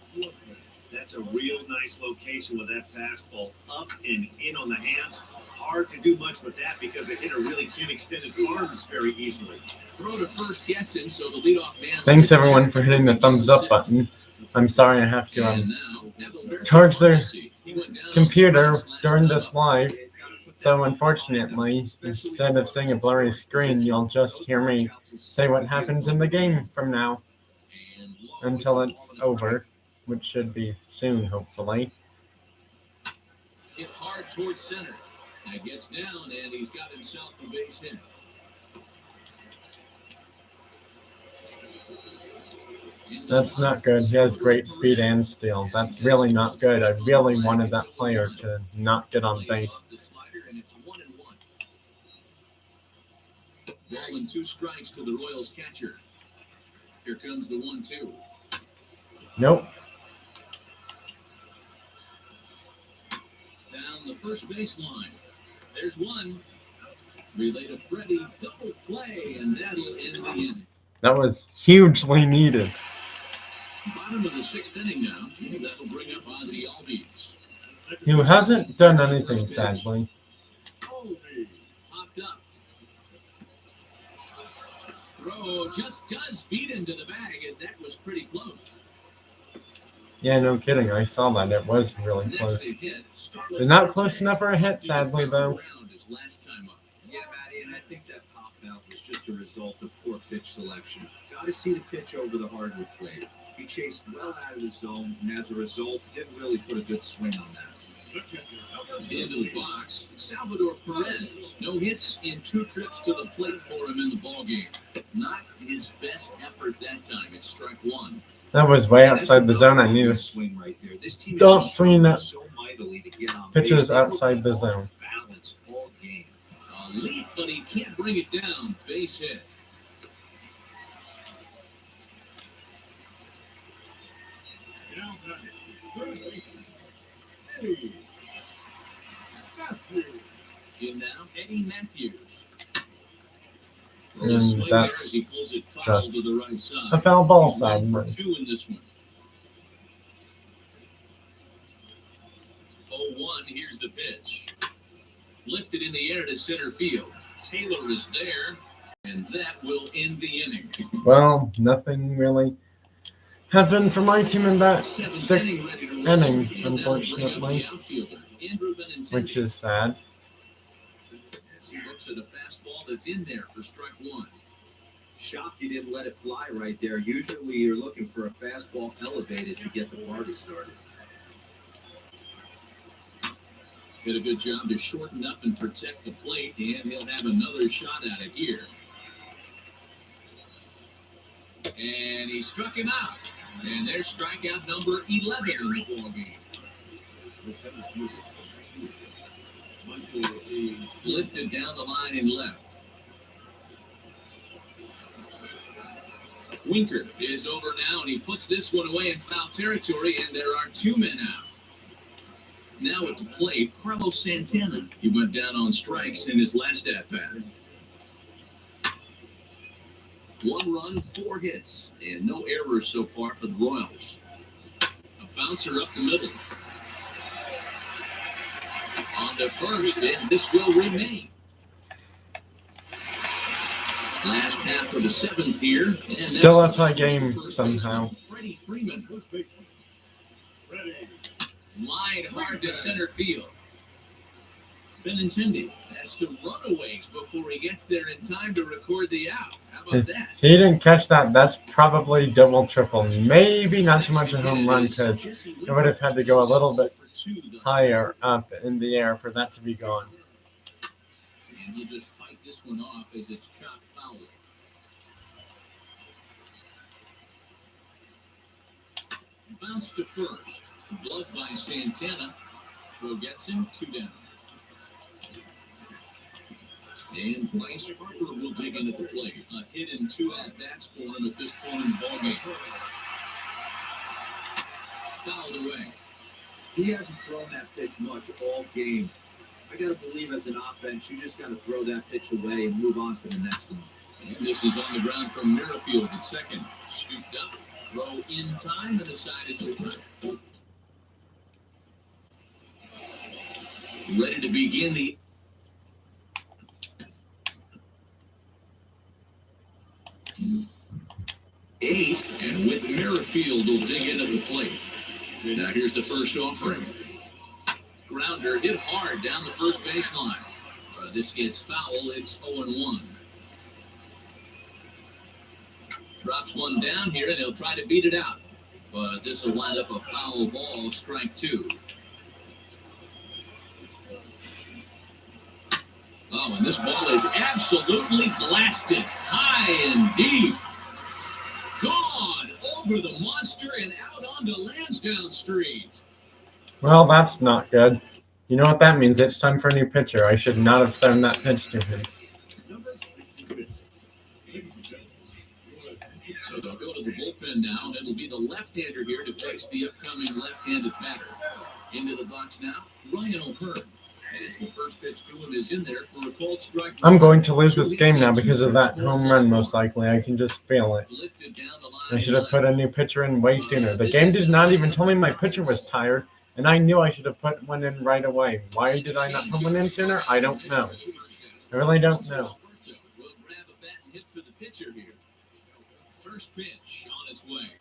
That's a real nice location with that fastball up and in on the hands. Hard to do much with that because the hitter really can't extend his arms very easily. Throw to first gets him, so the leadoff man. Thanks everyone for hitting the thumbs up button. I'm sorry I have to charge their computer during this live. So unfortunately, instead of seeing a blurry screen, you'll just hear me say what happens in the game from now until it's over, which should be soon, hopefully. Hit hard towards center. That gets down, and he's got himself a base hit. That's not good. He has great speed and steal. That's really not good. I really wanted that player to not get on base. Ball and 2 strikes to the Royals catcher. Here comes the 1-2. Nope. Down the first baseline. There's one. Relay to Freddie. Double play, and that'll end the inning. That was hugely needed. Bottom of the 6th inning now. That'll bring up Ozzie Albies. Who hasn't done anything, sadly. Popped up. Throw just does beat him to the bag, as that was pretty close. Yeah, no kidding. I saw that. It was really close. But not close enough for a hit, sadly, though. Yeah, Matty, and I think that pop out was just a result of poor pitch selection. Got to see the pitch over the hardwood plate. He chased well out of the zone, and as a result, didn't really put a good swing on that. Into the box, Salvador Perez. No hits in 2 trips to the plate for him in the ballgame. Not his best effort that time. It's strike 1. That was way outside the zone. I knew this. Don't swing that. Pitches outside the zone. A leap, but he can't bring it down. Base hit. In now, Eddie Matthews. And that's he pulls it foul just to the right side. a foul ball side. For 2 in this one. 0-1, here's the pitch. Lifted in the air to center field. Taylor is there, and that will end the inning. Well, nothing really happened for my team in that 6th inning, unfortunately, which is sad. As he looks at a fastball that's in there for strike 1. Shocked he didn't let it fly right there. Usually you're looking for a fastball elevated to get the party started. Did a good job to shorten up and protect the plate, and he'll have another shot at it here. And he struck him out. And there's strikeout number 11 in the ballgame. Lifted down the line and left. Winker is over now, and he puts this one away in foul territory, and there are 2 men out. Now at the plate, Carlos Santana. He went down on strikes in his last at-bat. 1 run, 4 hits, and no errors so far for the Royals. A bouncer up the middle. On to first, and this will remain. Last half of the 7th here. And Still a tie game somehow. Freddie Freeman. Line hard to center field. Benintendi has to run a ways before he gets there in time to record the out. How about that? If he didn't catch that, that's probably double, triple. Maybe not so much a home run because it would have had to go a little bit higher up in the air for that to be gone. And he'll just fight this one off as it's chopped foul. Bounce to first. Gloved by Santana. Throw gets him 2 down. And Bryce Harper will dig in at the plate. A hit and 2 at-bats for him at this point in the ballgame. Fouled away. He hasn't thrown that pitch much all game. I got to believe as an offense, you just got to throw that pitch away and move on to the next one. And this is on the ground from Merrifield at second. Scooped up. Throw in time, and the side is returned. Ready to begin the eighth, and with Merrifield will dig in at the plate. Now here's the first offering. Grounder hit hard down the first baseline. This gets foul. It's 0-1. Drops one down here, and he'll try to beat it out. But this will wind up a foul ball, strike 2. Oh, and this ball is absolutely blasted. High and deep. Gone over the monster and out onto Lansdowne Street. Well, that's not good. You know what that means? It's time for a new pitcher. I should not have thrown that pitch to him. So they'll go to the bullpen now, and it'll be the left-hander here to face the upcoming left-handed batter. Into the box now, Ryan O'Hearn. As the first pitch to him is in there for a called strike. I'm going to lose this game now because of that home run, most likely. I can just feel it. I should have put a new pitcher in way sooner. The game did not even tell me my pitcher was tired, and I knew I should have put one in right away. Why did I not put one in sooner? I don't know. I really don't know. We'll grab a bat and hit for the pitcher here. First pitch on its way.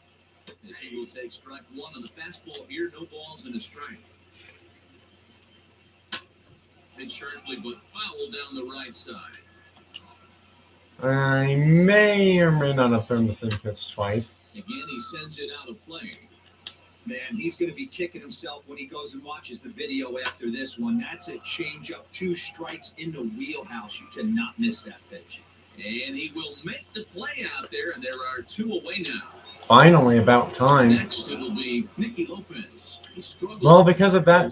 As he will take strike 1 on the fastball here. No balls and a strike. Hit sharply, but foul down the right side. I may or may not have thrown the same pitch twice. Again, he sends it out of play. Man, he's going to be kicking himself when he goes and watches the video after this one. That's a changeup, 2 strikes in the wheelhouse. You cannot miss that pitch. And he will make the play out there, and there are 2 away now. Finally, about time. Next, it'll be Nicky Lopez. Well, because of that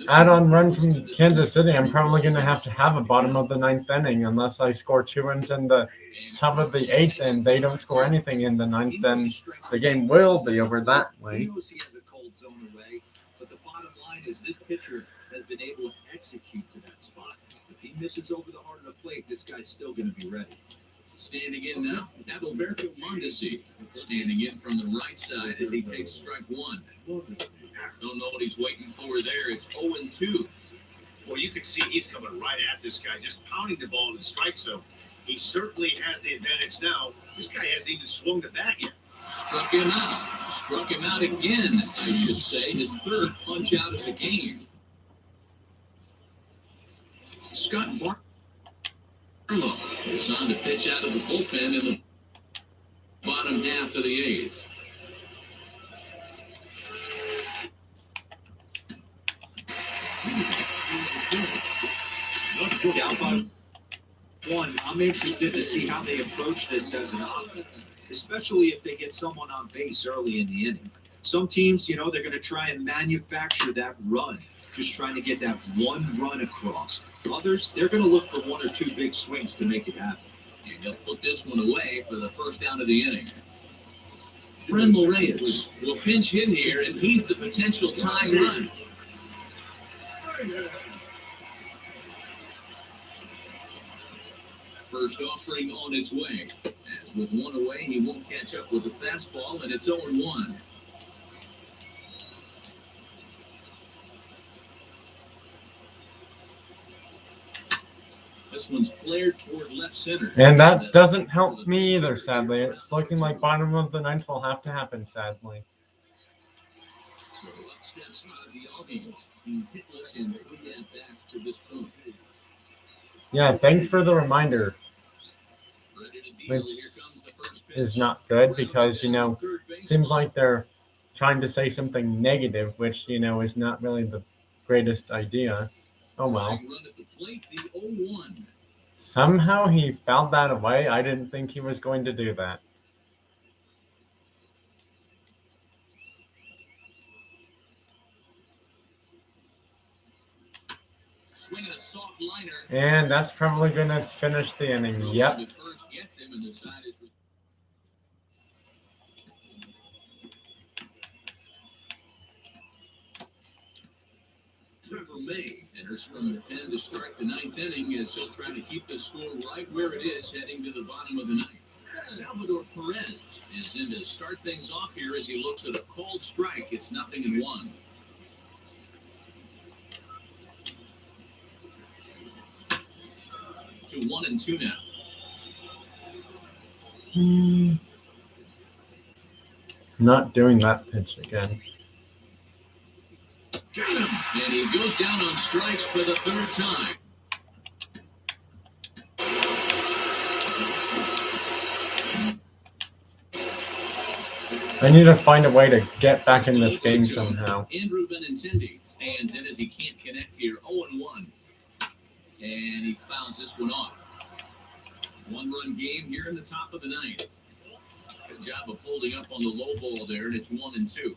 add-on run from Kansas City, I'm probably going to have a bottom of the 9th inning unless I score 2 runs in the top of the 8th and they don't score anything in the 9th, then the game will be over that way. He knows he has a cold zone away, but the bottom line is this pitcher has been able to execute to that spot. If he misses over the heart of the plate, this guy's still going to be ready. Standing in now, Adalberto Mondesi. Standing in from the right side as he takes strike 1. Don't know what he's waiting for there. It's 0-2. Well, you can see he's coming right at this guy, just pounding the ball in the strike zone. He certainly has the advantage now. This guy hasn't even swung the bat yet. Struck him out. Struck him out again, I should say. His 3rd punch out of the game. Scott Barlow is on to pitch out of the bullpen in the bottom half of the 8th. Down by 1, I'm interested to see how they approach this as an offense, especially if they get someone on base early in the inning. Some teams, they're going to try and manufacture that run, just trying to get that 1 run across. Others, they're going to look for 1 or 2 big swings to make it happen. And they'll put this one away for the first out of the inning. Frenville Reyes will pinch hit here, and he's the potential tying run. First offering on its way. As with 1 away, he won't catch up with the fastball, and it's 0-1. This one's flared toward left center. And that doesn't help me either, sadly. It's looking like bottom of the 9th will have to happen, sadly. So up steps Ozzie Albies. He's hitless in 3 at-bats to this point. Yeah, thanks for the reminder. Which is not good because, seems like they're trying to say something negative, which, is not really the greatest idea. Oh, well. Somehow he fouled that away. I didn't think he was going to do that. And that's probably going to finish the inning. Yep. Trevor May enters from the pen to start the 9th inning as he'll try to keep the score right where it is heading to the bottom of the 9th. Salvador Perez is in to start things off here as he looks at a called strike. It's 0-1. to 1-2 now. Not doing that pitch again. Got him. And he goes down on strikes for the third time. I need to find a way to get back in this game somehow. Andrew Benintendi stands in as he can't connect here. 0-1. And he fouls this one off. One-run game here in the top of the ninth. Good job of holding up on the low ball there, and it's 1-2.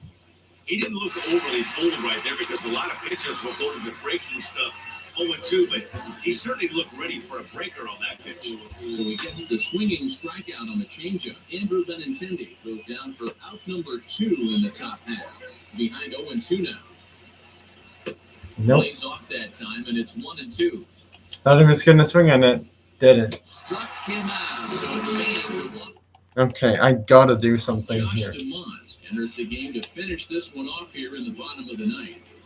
He didn't look overly bold right there because a lot of pitchers will go to the breaking stuff 0-2, but he certainly looked ready for a breaker on that pitch. So he gets the swinging strikeout on the changeup. Andrew Benintendi goes down for out number 2 in the top half. Behind 0-2 now. Nope. Plays off that time, and it's 1-2. Thought he was going to swing on it. Didn't. Struck him out, so it remains a 1. Okay, I gotta do something Josh here. DeMont enters the game to finish this one off here in the bottom of the ninth.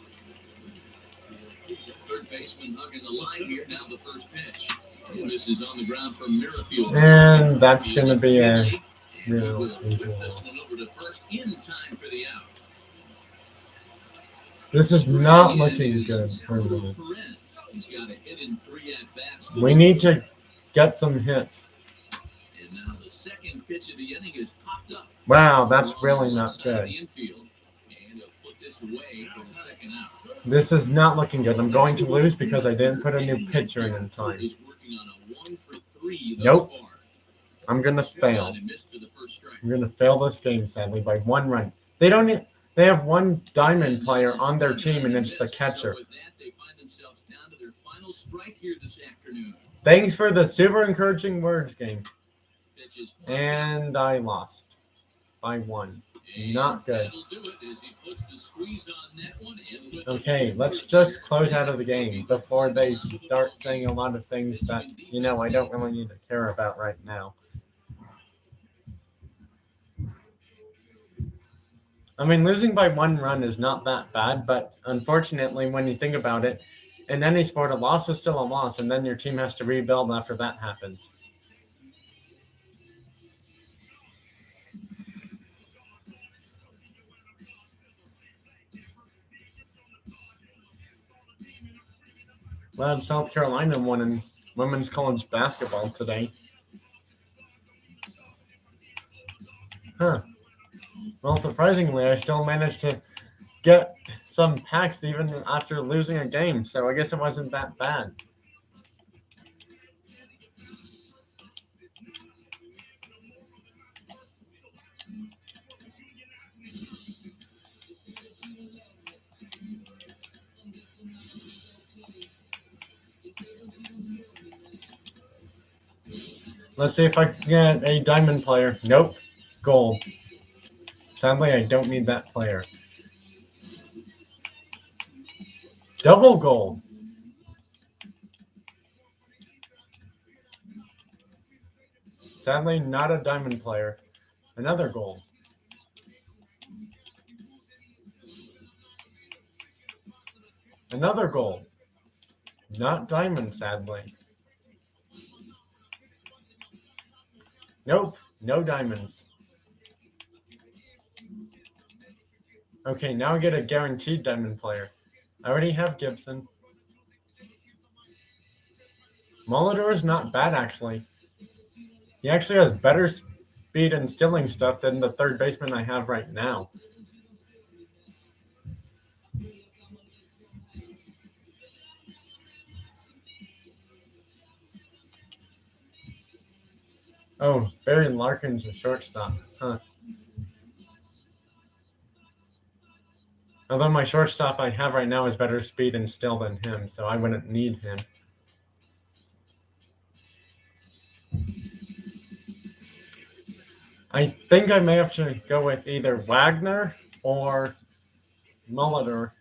Third baseman hugging the line here. Now the first pitch. And this is on the ground for Merrifield. And that's going to be a real We'll easy whip one. this one over to first in time for the out. This is not looking good for me. Perez. He's got a hit in 3 at-bats. We need to get some hits. And now the second pitch of the inning is popped up. Wow, that's really not good. The infield. And he'll put this away for the second out. This is not looking good. I'm going to lose because I didn't put a new pitcher in time. He's working on a 1-for-3 thus Nope. far. I'm going to fail. And missed for the first strike. I'm going to fail this game, sadly, by 1 run. They have one diamond player on their team, and it's the catcher. So with that, they find themselves down to their final strike here this afternoon. Thanks for the super encouraging words, game. Pitches And I lost by 1. Not good. That'll do it as he puts the squeeze on that one in with Okay, let's just close out of the game before they start saying a lot of things that, I don't really need to care about right now. I mean, losing by 1 run is not that bad, but unfortunately, when you think about it, in any sport, a loss is still a loss, and then your team has to rebuild after that happens. Glad South Carolina won in women's college basketball today. Huh. Well, surprisingly, I still managed to get some packs even after losing a game, so I guess it wasn't that bad. Let's see if I can get a diamond player. Nope. Gold. Sadly, I don't need that player. Double gold. Sadly, not a diamond player. Another gold. Another gold. Not diamond, sadly. Nope, no diamonds. Okay, now I get a guaranteed diamond player. I already have Gibson. Molitor is not bad, actually. He actually has better speed and stealing stuff than the third baseman I have right now. Oh, Barry Larkin's a shortstop. Huh. Although my shortstop I have right now is better speed and steal than him, so I wouldn't need him. I think I may have to go with either Wagner or Molitor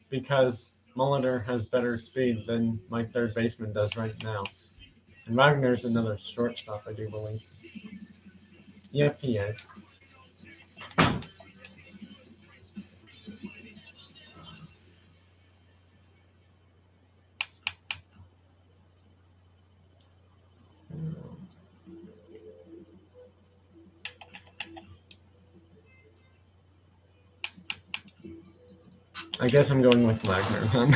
because Molitor has better speed than my third baseman does right now. And Wagner's another shortstop, I do believe. Yep, he is. I guess I'm going with Wagner then.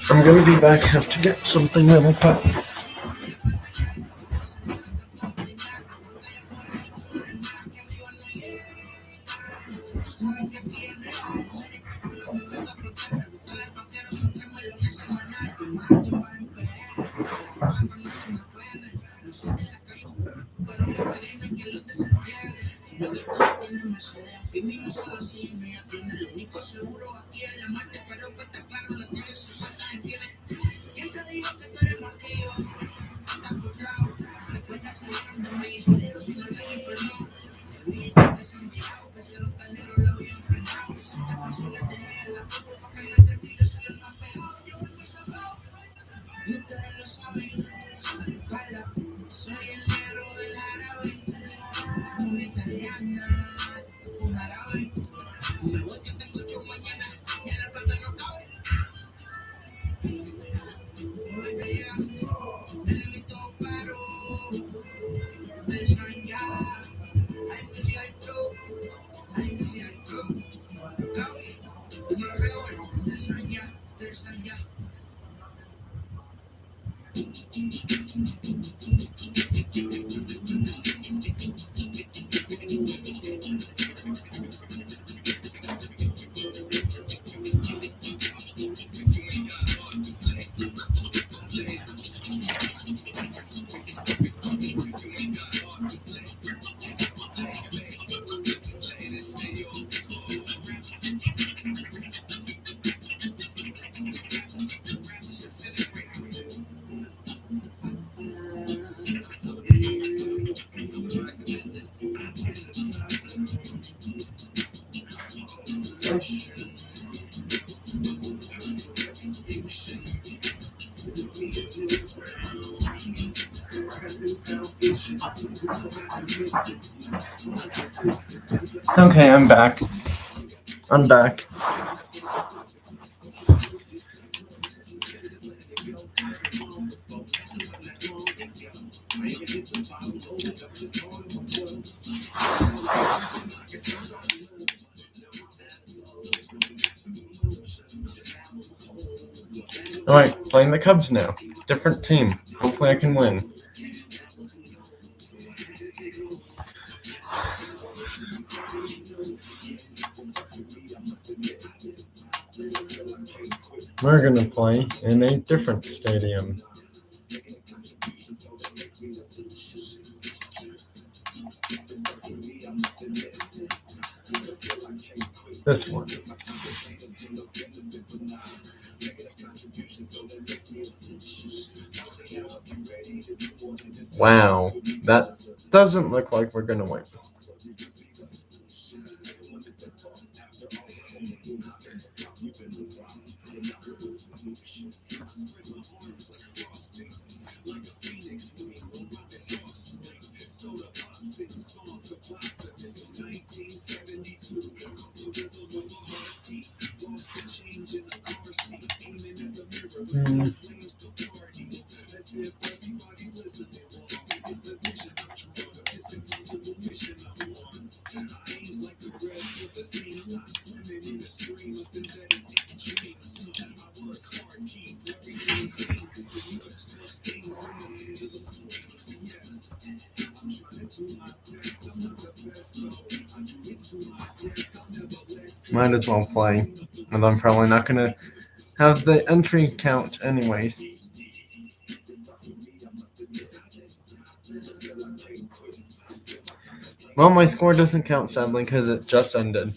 I'm gonna be back. Have to get something really quick. Okay, I'm back. Alright, playing the Cubs now. Different team. Hopefully I can win. We're gonna play in a different stadium. This one. Wow, that doesn't look like we're gonna win. Might as well play. And I'm probably not going to have the entry count anyways. Well, my score doesn't count, sadly, because it just ended.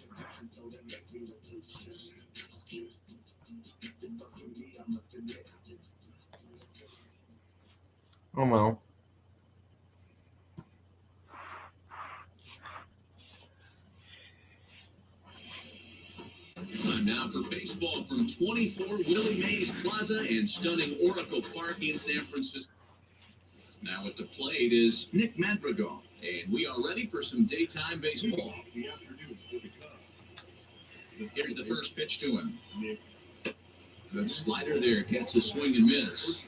Oh well. Time now for baseball from 24 Willie Mays Plaza and stunning Oracle Park in San Francisco. Now at the plate is Nick Madrigal, and we are ready for some daytime baseball. Here's the first pitch to him. Good slider there, gets a swing and miss.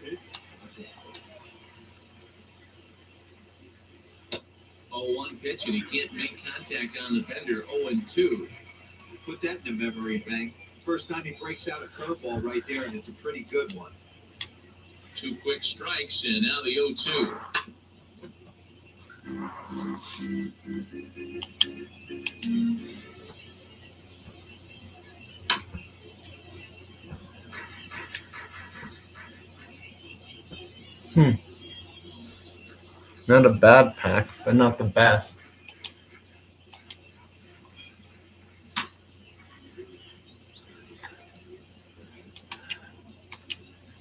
0-1 pitch, and he can't make contact on the bender. 0-2. Put that in a memory bank. First time he breaks out a curveball right there, and it's a pretty good one. 2 quick strikes, and now the 0-2. Not a bad pack, but not the best.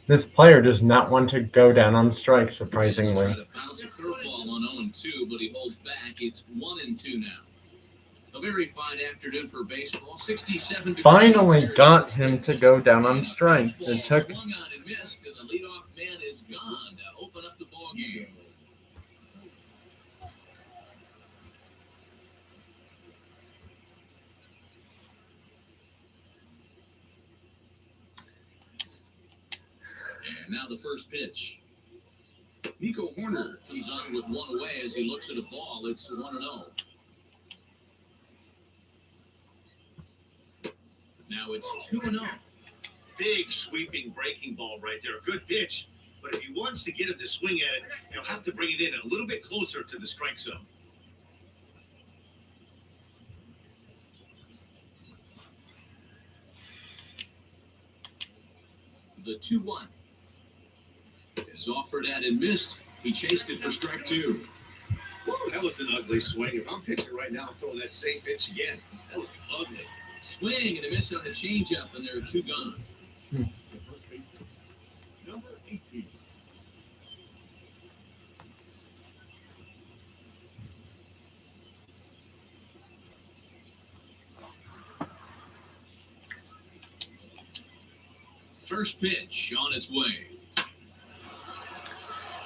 This player does not want to go down on strike, surprisingly. Try to bounce a curveball on 0-2, but he holds back. It's 1-2 now. A very fine afternoon for baseball. 67 Finally got him to go down on strikes. It took swung on and missed, and the leadoff man is gone to open up the ball game. And now the first pitch. Nico Horner comes on with one away as he looks at a ball. It's 1-0. Now it's 2-0. Big sweeping breaking ball right there. A good pitch. But if he wants to get him to swing at it, he'll have to bring it in a little bit closer to the strike zone. The 2-1 is offered at and missed. He chased it for strike 2. Woo, that was an ugly swing. If I'm pitching right now, I'm throwing that same pitch again. That was ugly. Swing and a miss on the changeup, and there are 2 gone. Number 18. First pitch on its way.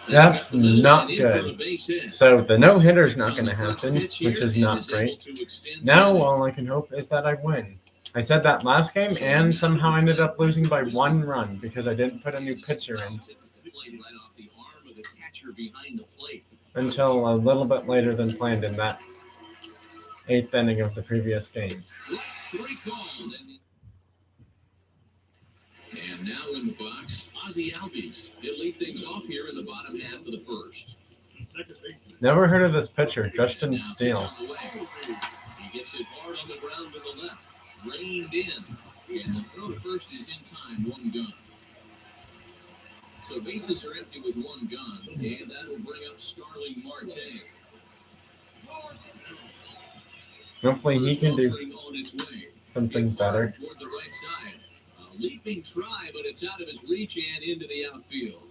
That's not good. So the no-hitter is not going to happen, which is not great. Now all I can hope is that I win. I said that last game and somehow ended up losing by 1 run because I didn't put a new pitcher in until a little bit later than planned in that 8th inning of the previous game. And now in the box, Ozzie Albies. He'll lead things off here in the bottom half of the first. Never heard of this pitcher, Justin Steele. He gets it hard on the ground with the left. Reined in. And the throw to first is in time. 1 gun. So bases are empty with 1 gun. And that will bring up Starling Marte. Hopefully he can do something better. Toward the right side. A leaping try, but it's out of his reach and into the outfield.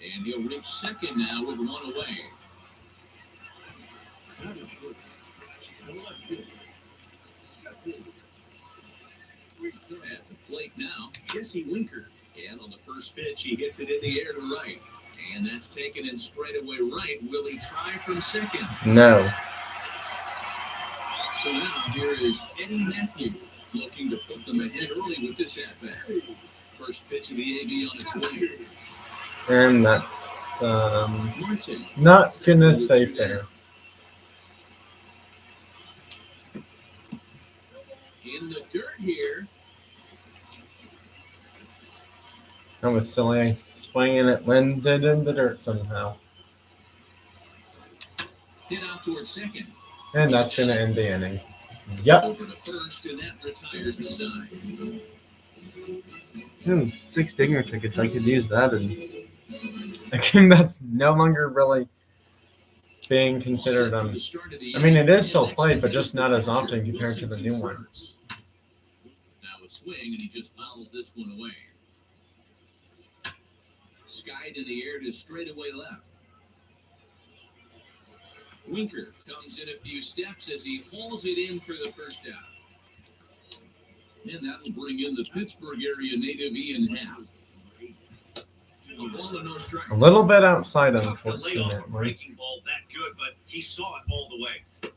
And he'll reach second now with 1 away. At the plate now, Jesse Winker. And on the first pitch, he hits it in the air to right. And that's taken in straightaway right. Will he try from second? No. So now here is Eddie Matthews looking to put them ahead early with this at-bat. First pitch of the AV on its way. And that's not going to stay fair. In the dirt here. That was silly. Swinging it landed in the dirt somehow. Hit out towards second. And that's going to end the inning. Yep. Over to first, and that retires the side. 6 dinger tickets. I could use that in a game that's no longer really being considered. I mean, it is still played, but just not as often compared to the new one. Now a swing, and he just fouls this one away. Skied in the air to straightaway left. Winker comes in a few steps as he hauls it in for the first out. And that'll bring in the Pittsburgh area native Ian Happ. A ball and no strikes. A little bit outside, Tough to lay off a unfortunately. breaking ball that good, but he saw it all the way.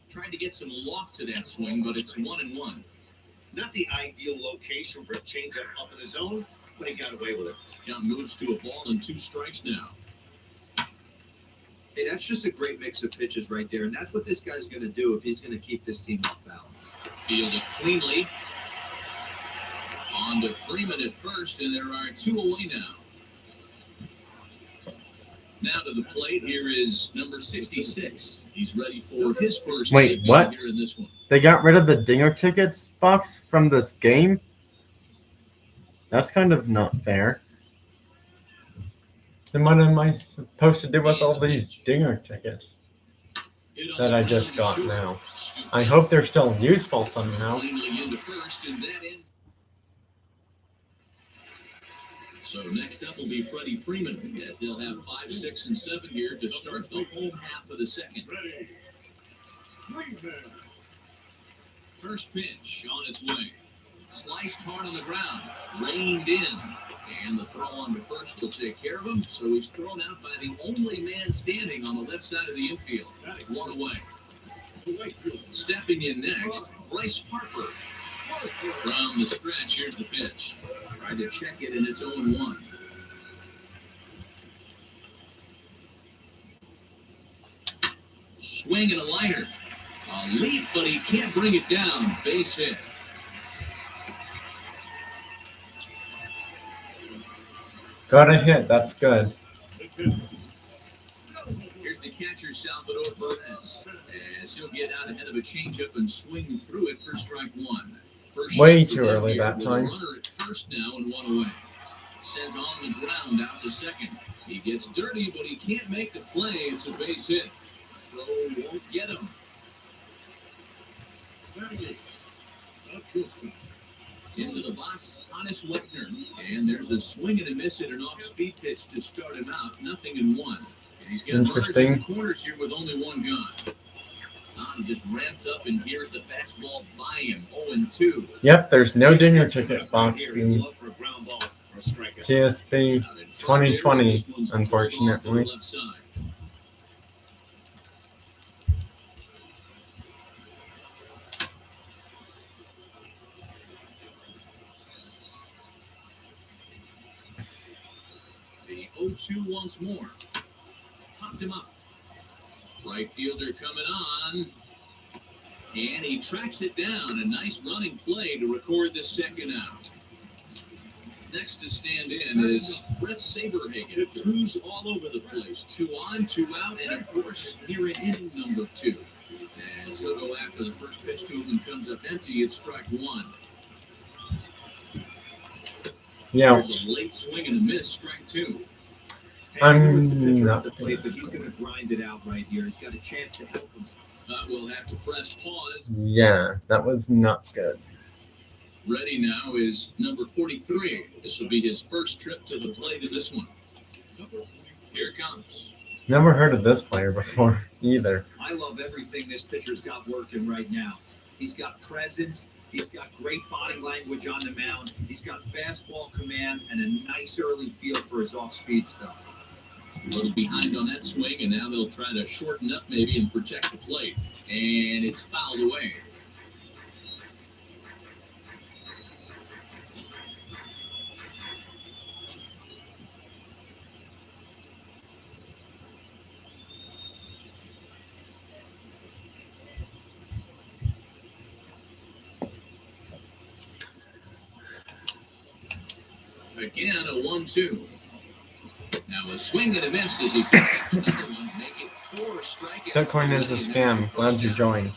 Tried to get some loft to that swing, but it's 1-1. Not the ideal location for a changeup up in the zone, but he got away with it. Count moves to a ball and 2 strikes now. Hey, that's just a great mix of pitches right there, and that's what this guy's going to do if he's going to keep this team off balance. Fielded cleanly. On to Freeman at first, and there are 2 away now. Now to the plate, here is number 66. He's ready for his first Wait, debut what? here in this one. They got rid of the dinger tickets box from this game? That's kind of not fair. Then what am I supposed to do with all these dinger tickets Hit on that the I just ground got short. now? Scoop I up. hope they're still useful somehow. Cleanly into first, and that ends. So next up will be Freddie Freeman, as they'll have 5, 6, and 7 here to start the home half of the second. Ready. Freeman. First pitch on its way. Sliced hard on the ground, reined in, and the throw on to first will take care of him. So he's thrown out by the only man standing on the left side of the infield. 1 away. Stepping in next, Bryce Harper. From the stretch, here's the pitch. Tried to check it, and it's 0-1. Swing and a liner. A leap, but he can't bring it down. Base hit. Got a hit. That's good. Here's the catcher, Salvador Perez, as he'll get out ahead of a changeup and swing through it for strike 1. First Way shot too for early here that with a time. runner at first now and 1 away. Sent on the ground out to second. He gets dirty, but he can't make the play. It's a base hit. Throw won't get him. Into the box, Hannes Wegner. And there's a swing and a miss at an off-speed pitch to start him out. 0-1. And he's got runners in Interesting. the corners here with only 1 gone. He just ramps up, and here's the fastball by him. 0-2. Yep, there's no dinger ticket box Here, in love for a ground ball or a strikeout. TSB Out in front there, 2020, this one's pulled off to unfortunately. the left side. The 0-2 once more. Popped him up. Right fielder coming on. And he tracks it down. A nice running play to record the second out. Next to stand in is Brett Saberhagen. 2's all over the place. 2 on, 2 out, and of course, here in inning number 2. As he'll go after the first pitch to him and comes up empty, it's strike 1. Yeah, There's a late swing and a miss, strike 2. I'm Here's the pitcher not at the plate, but he's going to grind it out right here. He's got a chance to help himself. We'll have to press pause. yeah, that was not good. Ready now is number 43. This will be his first trip to the plate in this one. Here it comes. Never heard of this player before either. I love everything this pitcher's got working right now. He's got presence. He's got great body language on the mound. He's got fastball command and a nice early feel for his off-speed stuff. A little behind on that swing, and now they'll try to shorten up maybe and protect the plate. And it's fouled away. Again, a 1-2. Now a swing and a miss as he picks up another one, make it 4 strikeouts. Bitcoin is a scam. Glad you joined.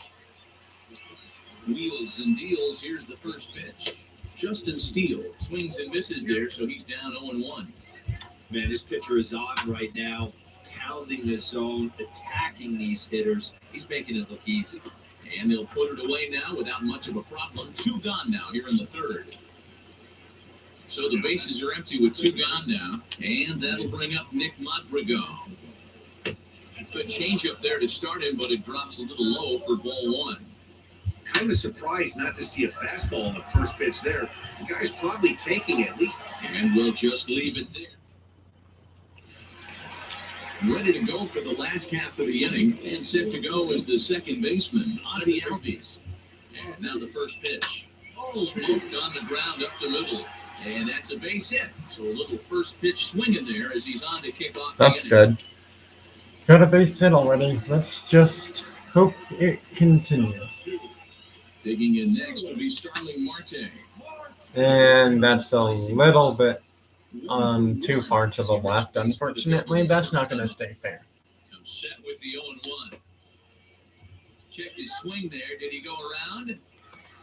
Wheels and deals. Here's the first pitch. Justin Steele swings and misses there, so he's down 0-1. Man, this pitcher is on right now, pounding the zone, attacking these hitters. He's making it look easy. And they'll put it away now without much of a problem. 2 gone now here in the third. So the bases are empty with 2 gone now. And that'll bring up Nick Madrigal. Good changeup there to start him, but it drops a little low for ball 1. Kind of surprised not to see a fastball on the first pitch there. The guy's probably taking it at least. And we'll just leave it there. Ready to go for the last half of the inning, and set to go is the second baseman, Ozzie Albies. And now the first pitch. Smoked on the ground up the middle, and that's a base hit. So a little first pitch swing in there as he's on to kick off the That's inning. good. Got a base hit already. Let's just hope it continues. Digging in next will be Starling Marte. And that's a little bit too far to the left. Unfortunately, that's not going to stay fair. Comes set with the 0-1. Checked his swing there. Did he go around?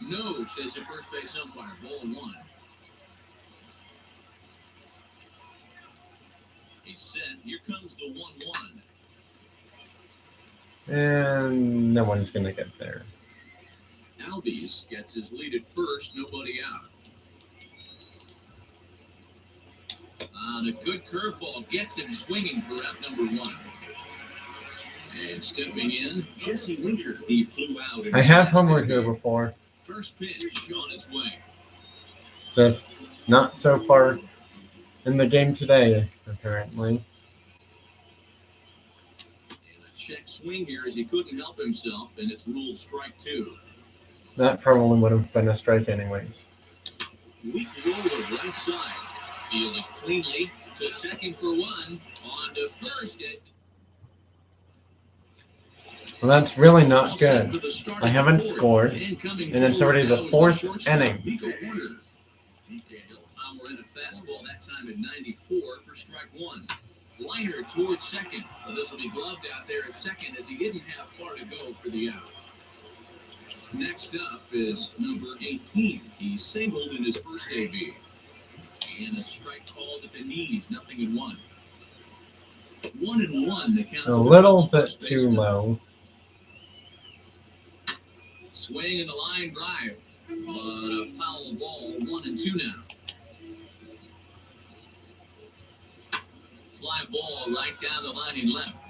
No, says the first base umpire. Ball 1. He's set. Here comes the 1-1. And no one's going to get there. Albies gets his lead at first. Nobody out. On a good curveball, gets him swinging for out number 1. And stepping in, Jesse Winker. He flew out. I have homered here before. First pitch on its way. Just not so far in the game today, apparently. And a check swing here as he couldn't help himself, and it's ruled strike 2. That probably would have been a strike anyways. Weak roller right side. Fielded cleanly to second for 1. On to first. Well, that's really not good. I haven't scored, and it's already the 4th inning. Daniel Palmer in a fastball that time at 94 for strike 1. Liner towards second. Well, this will be gloved out there at second as he didn't have far to go for the out. Next up is number 18. He singled in his first AB. And a strike called at the knees, 0-1. 1-1, the count. A little bit too low. Swing in the line drive, but a foul ball. 1-2 now. Fly ball right down the line and left.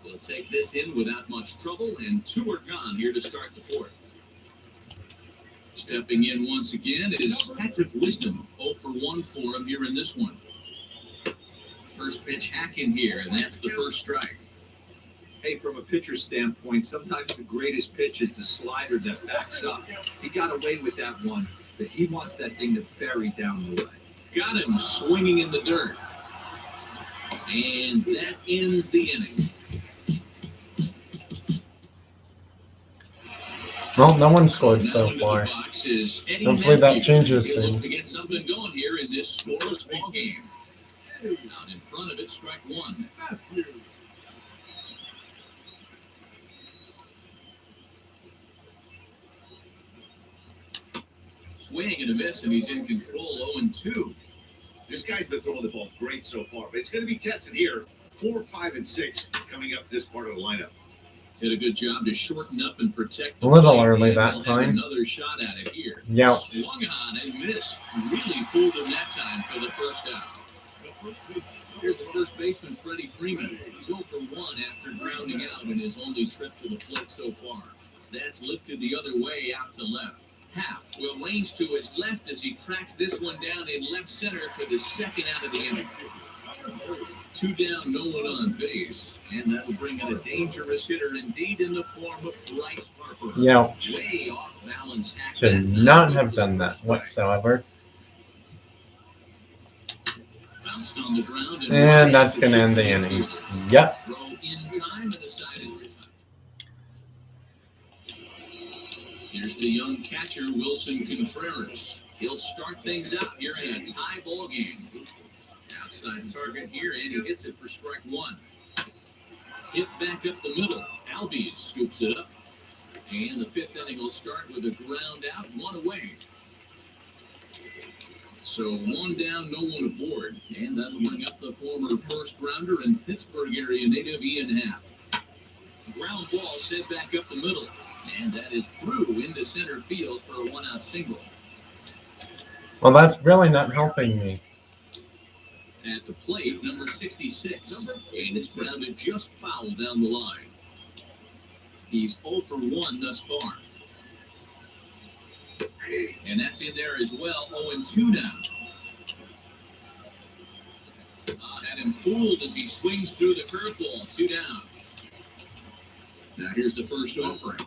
We'll take this in without much trouble, and 2 are gone here to start the 4th. Stepping in once again is Patrick Wisdom. 0 for 1 for him here in this one. First pitch hack in here, and that's the first strike. Hey, from a pitcher standpoint, sometimes the greatest pitch is the slider that backs up. He got away with that one, but he wants that thing to bury down the leg. Got him swinging in the dirt. And that ends the inning. Well, no one scored so far. Hopefully that changes soon. To get something going here in this scoreless ball game. Out in front of it, strike 1. Swing and a miss, and he's in control. 0-2. This guy's been throwing the ball great so far, but it's going to be tested here. 4, 5, and 6 coming up this part of the lineup. Did a good job to shorten up and protect the a little plate, early and that they'll time. have another shot at it here. Yeah. Swung on and missed. Really fooled him that time for the first out. Here's the first baseman, Freddie Freeman. He's 0 for 1 after grounding out in his only trip to the plate so far. That's lifted the other way out to left. Happ will range to his left as he tracks this one down in left center for the second out of the inning. 2 down, no one on base. And that will bring in a dangerous hitter indeed in the form of Bryce Harper. Youch. Way off balance. Hack Should that time. not have done that whatsoever. Bounced on the ground And that's going to end the inning. Yep. Throw in time and the side is retired. Here's the young catcher, Wilson Contreras. He'll start things out here in a tie ball game. Outside target here, and he hits it for strike 1. Hit back up the middle. Albies scoops it up. And the fifth inning will start with a ground out, one away. So one down, no one aboard. And that'll bring up the former first-rounder and Pittsburgh area native Ian Happ. Ground ball sent back up the middle. And that is through into center field for a one-out single. Well, that's really not helping me. At the plate, number 66. And it's grounded just foul down the line. He's 0 for 1 thus far. And that's in there as well, 0-2 now. Had him fooled as he swings through the curveball, 2 down. Now here's the first offering.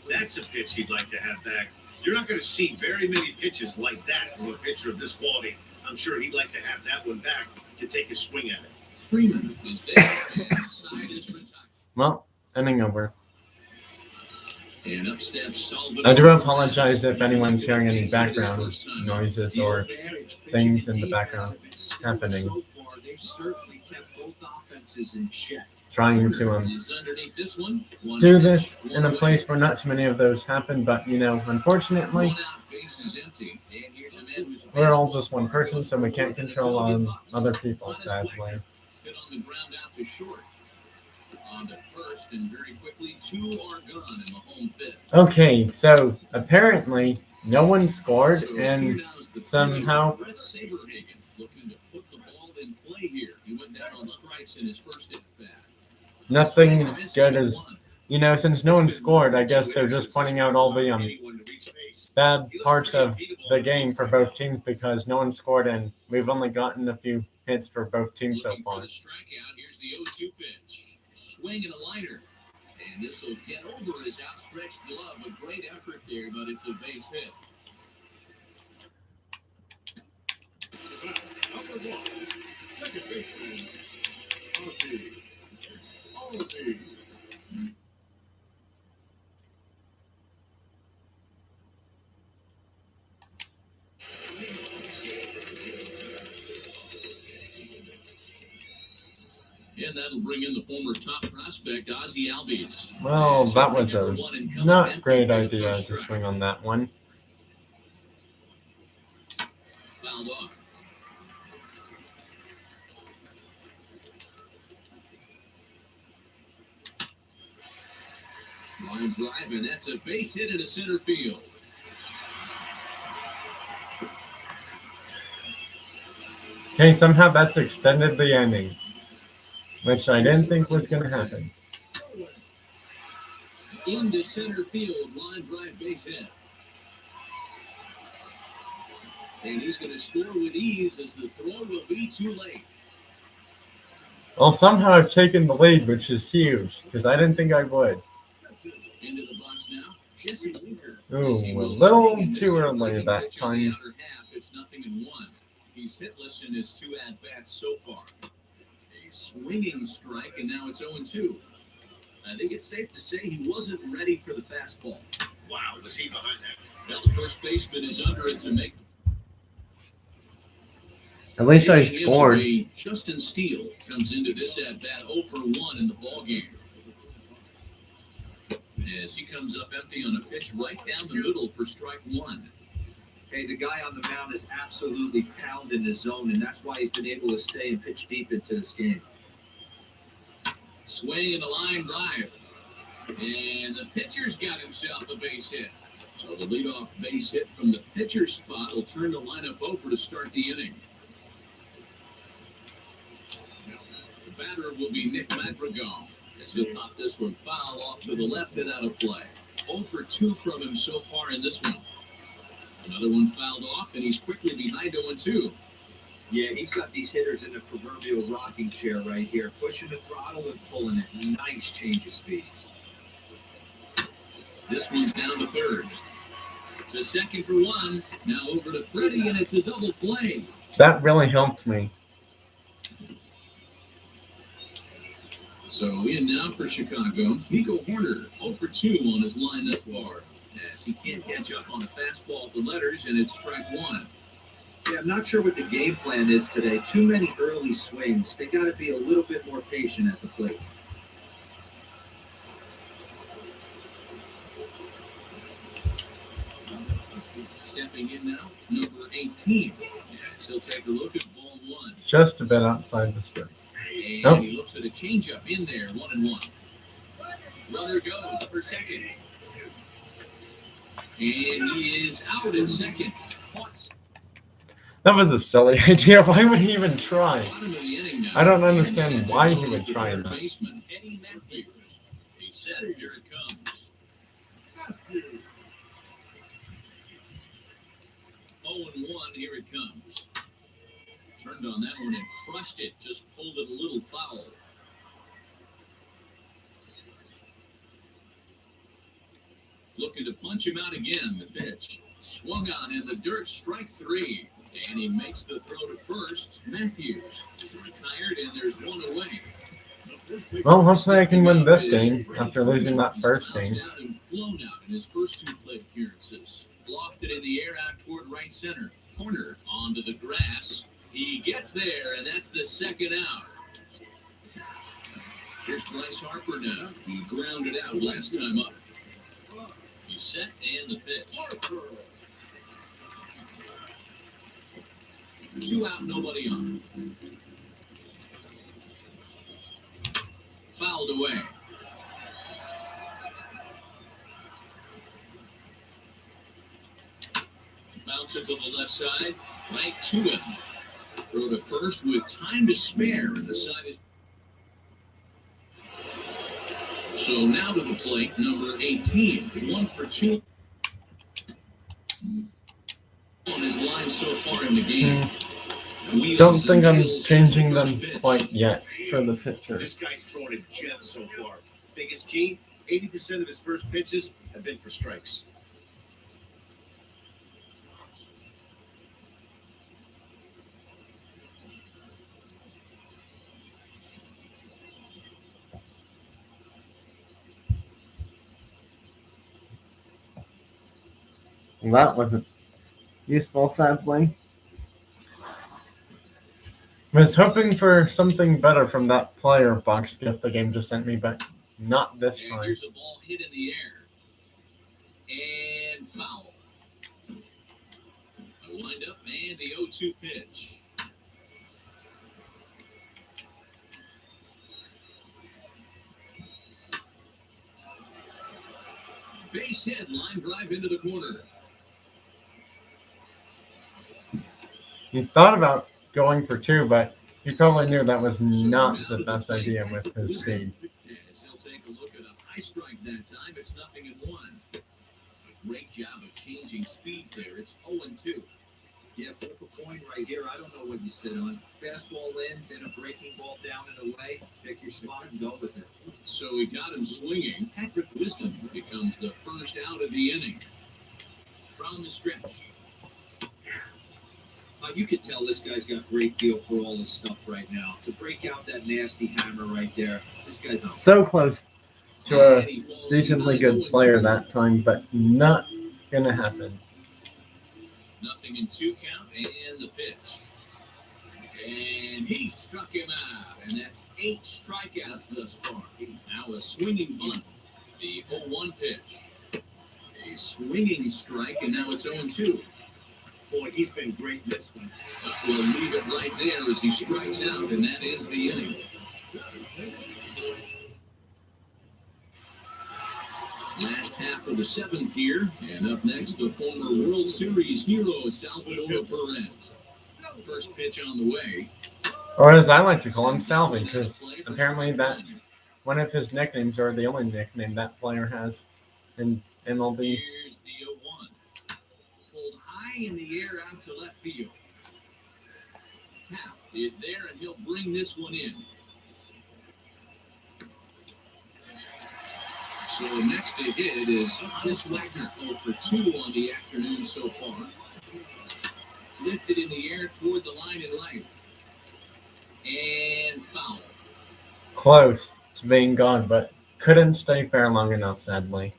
That's a pitch he'd like to have back. You're not going to see very many pitches like that from a pitcher of this quality. I'm sure he'd like to have that one back to take a swing at it. Freeman is there, and the side is retired. Well, inning over. And up steps Salvador. I do apologize if anyone's hearing any background noises or things in the background happening. So far, they've certainly kept both offenses in check. Trying to Is underneath this one. do this in a place where not too many of those happen, but unfortunately, One out, base is empty. And here's a man who's we're all just one person, so we can't control other people, sadly. hit on the ground out to short. On to first, and very quickly, 2 are gone in the home fifth. Okay, so apparently no one scored, So and here now is the pitcher, somehow Brett Saberhagen, looking to put the ball in play here. He went down on strikes in his first at bat. nothing good as since no one scored. I guess they're just pointing out all the bad parts of the game for both teams because no one scored, and we've only gotten a few hits for both teams so Looking for far. the strikeout. Here's the 0-2 pitch. Swing and a liner. And this will get over his outstretched glove. A great effort there, but it's a base hit. Number 1, second baseman, Albies. And that'll bring in the former top prospect, Ozzie Albies. Well, that was a not great idea to swing on that one. Fouled off. Line drive, and that's a base hit into center field. Okay, somehow that's extended the ending, which I didn't think was going to happen. Into center field, line drive, base hit. And he's going to score with ease as the throw will be too late. Well, somehow I've taken the lead, which is huge, because I didn't think I would. Into the box now, Jesse Winker. Ooh, a little too early that time. Outer half, it's 0-1. He's hitless in his 2 at-bats so far. A swinging strike, and now it's 0-2. I think it's safe to say he wasn't ready for the fastball. Wow, was he behind that? Now the first baseman is under it to make. At least I Taking him scored. away, Justin Steele comes into this at-bat 0 for 1 in the ballgame. As he comes up empty on a pitch right down the middle for strike 1. Hey, the guy on the mound is absolutely pounding his zone, and that's why he's been able to stay and pitch deep into this game. Swing and a line drive. And the pitcher's got himself a base hit. So the leadoff base hit from the pitcher's spot will turn the lineup over to start the inning. The batter will be Nick Madrigal, as he'll pop this one foul off to the left and out of play. 0 for 2 from him so far in this one. Another one fouled off, and he's quickly behind 0-2. Yeah, he's got these hitters in a proverbial rocking chair right here, pushing the throttle and pulling it. Nice change of speeds. This one's down to third. To second for 1. Now over to Freddie, and it's a double play. That really helped me. So in now for Chicago, Nico Horner, 0 for 2 on his line thus far. As he can't catch up on a fastball at the letters, and it's strike 1. Yeah, I'm not sure what the game plan is today. Too many early swings. They got to be a little bit more patient at the plate. Stepping in now, number 18. Yes, he'll take a look at ball one. Just a bit outside the stripes. And Nope. he looks at a changeup in there, 1-1. Runner goes for second. And he is out at second. Caught. That was a silly idea. Why would he even try? Bottom of the inning now. I don't And understand set to why he close would the try third that. baseman, Eddie Matthews. He's set. Here it comes. 0-1. Here it comes. Turned on that one and crushed it. Just pulled it a little foul. Looking to punch him out again. The pitch swung on in the dirt. Strike three. And he makes the throw to first. Matthews is retired, and there's one away. Well, hopefully I can win this game after losing that first He's game. bounced out and flown out in his first two plate appearances. Lofted in the air out toward right center. Corner onto the grass. He gets there, and that's the second out. Here's Bryce Harper now. He grounded out last time up. He's set, and the pitch. 2 out, nobody on. Fouled away. Bounce it to the left side. Right to him. Throw to first with time to spare, and the side is. So now to the plate, number 18. 1 for 2 on his line so far in the game. Don't think I'm changing them quite yet for the pitcher. This guy's throwing a gem so far. Biggest key, 80% of his first pitches have been for strikes. That wasn't useful, sadly. I was hoping for something better from that player box gift the game just sent me, but not this And time. here's a ball hit in the air. And foul. A wind up and the 0-2 pitch. Base hit, line drive into the corner. He thought about going for 2, but he probably knew that was not the best idea with his speed. Yes, he'll take a look at a high strike that time. It's 0-1. A great job of changing speeds there. It's 0-2. Yeah, flip a coin right here. I don't know what you sit on. Fastball in, then a breaking ball down and away. Pick your spot and go with it. So we got him swinging. Patrick Wisdom becomes the first out of the inning. From the stretch. You could tell this guy's got great feel for all this stuff right now. To break out that nasty hammer right there, this guy's on. So close to a decently good player that time, but not gonna happen. 0-2 count and the pitch. And he struck him out, and that's 8 strikeouts thus far. Now a swinging bunt. The 0-1 pitch. A swinging strike, and now it's 0-2. Boy, he's been great in this one. We'll leave it right there as he strikes out, and that ends the inning. Last half of the 7th here, and up next, the former World Series hero, Salvador Perez. First pitch on the way. Or as I like to call him, Salvi, because apparently that's one of his nicknames, or the only nickname that player has in MLB. Here's the 0-1. Pulled high in the air out to left field. Hap is there, and he'll bring this one in. So next to hit is Hannes Wagner, 0 for 2 on the afternoon so far. Lifted in the air toward the line and right. And foul. Close to being gone, but couldn't stay fair long enough, sadly.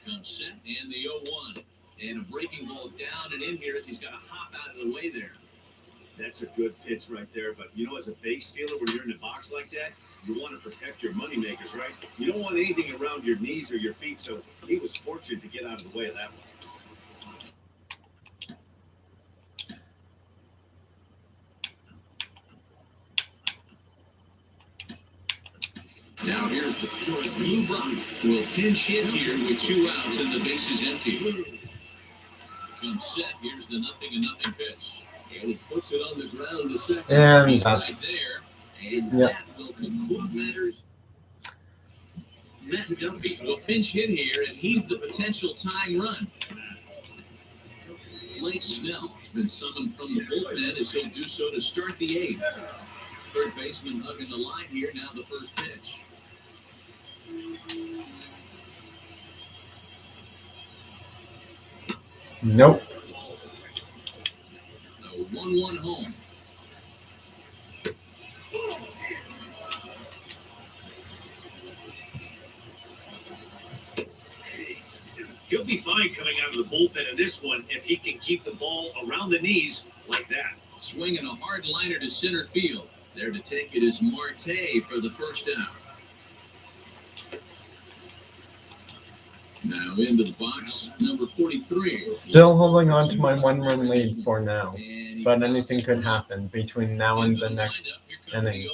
Comes set, and the 0-1. And a breaking ball down and in here as he's got to hop out of the way there. That's a good pitch right there. But, you know, as a base stealer, when you're in the box like that, you want to protect your money makers, right? You don't want anything around your knees or your feet. So he was fortunate to get out of the way of that one. Now here's the blue Brock will pinch hit here with 2 outs and the base is empty. Comes set. Here's the 0-0 pitch. And he puts it on the ground to second. And that's right there. And yep. that will conclude matters. Matt Duffy will pinch hit here, and he's the potential tying run. Blake Snell been summoned from the bullpen as he'll do so to start the 8th. Third baseman hugging the line here. Now the first pitch. Nope. The 1-1 home. He'll be fine coming out of the bullpen in this one if he can keep the ball around the knees like that. Swinging a hard liner to center field. There to take it is Marte for the first out. Now into the box, number 43. Still holding on to my 1-run lead for now, but anything could happen between now and the next inning.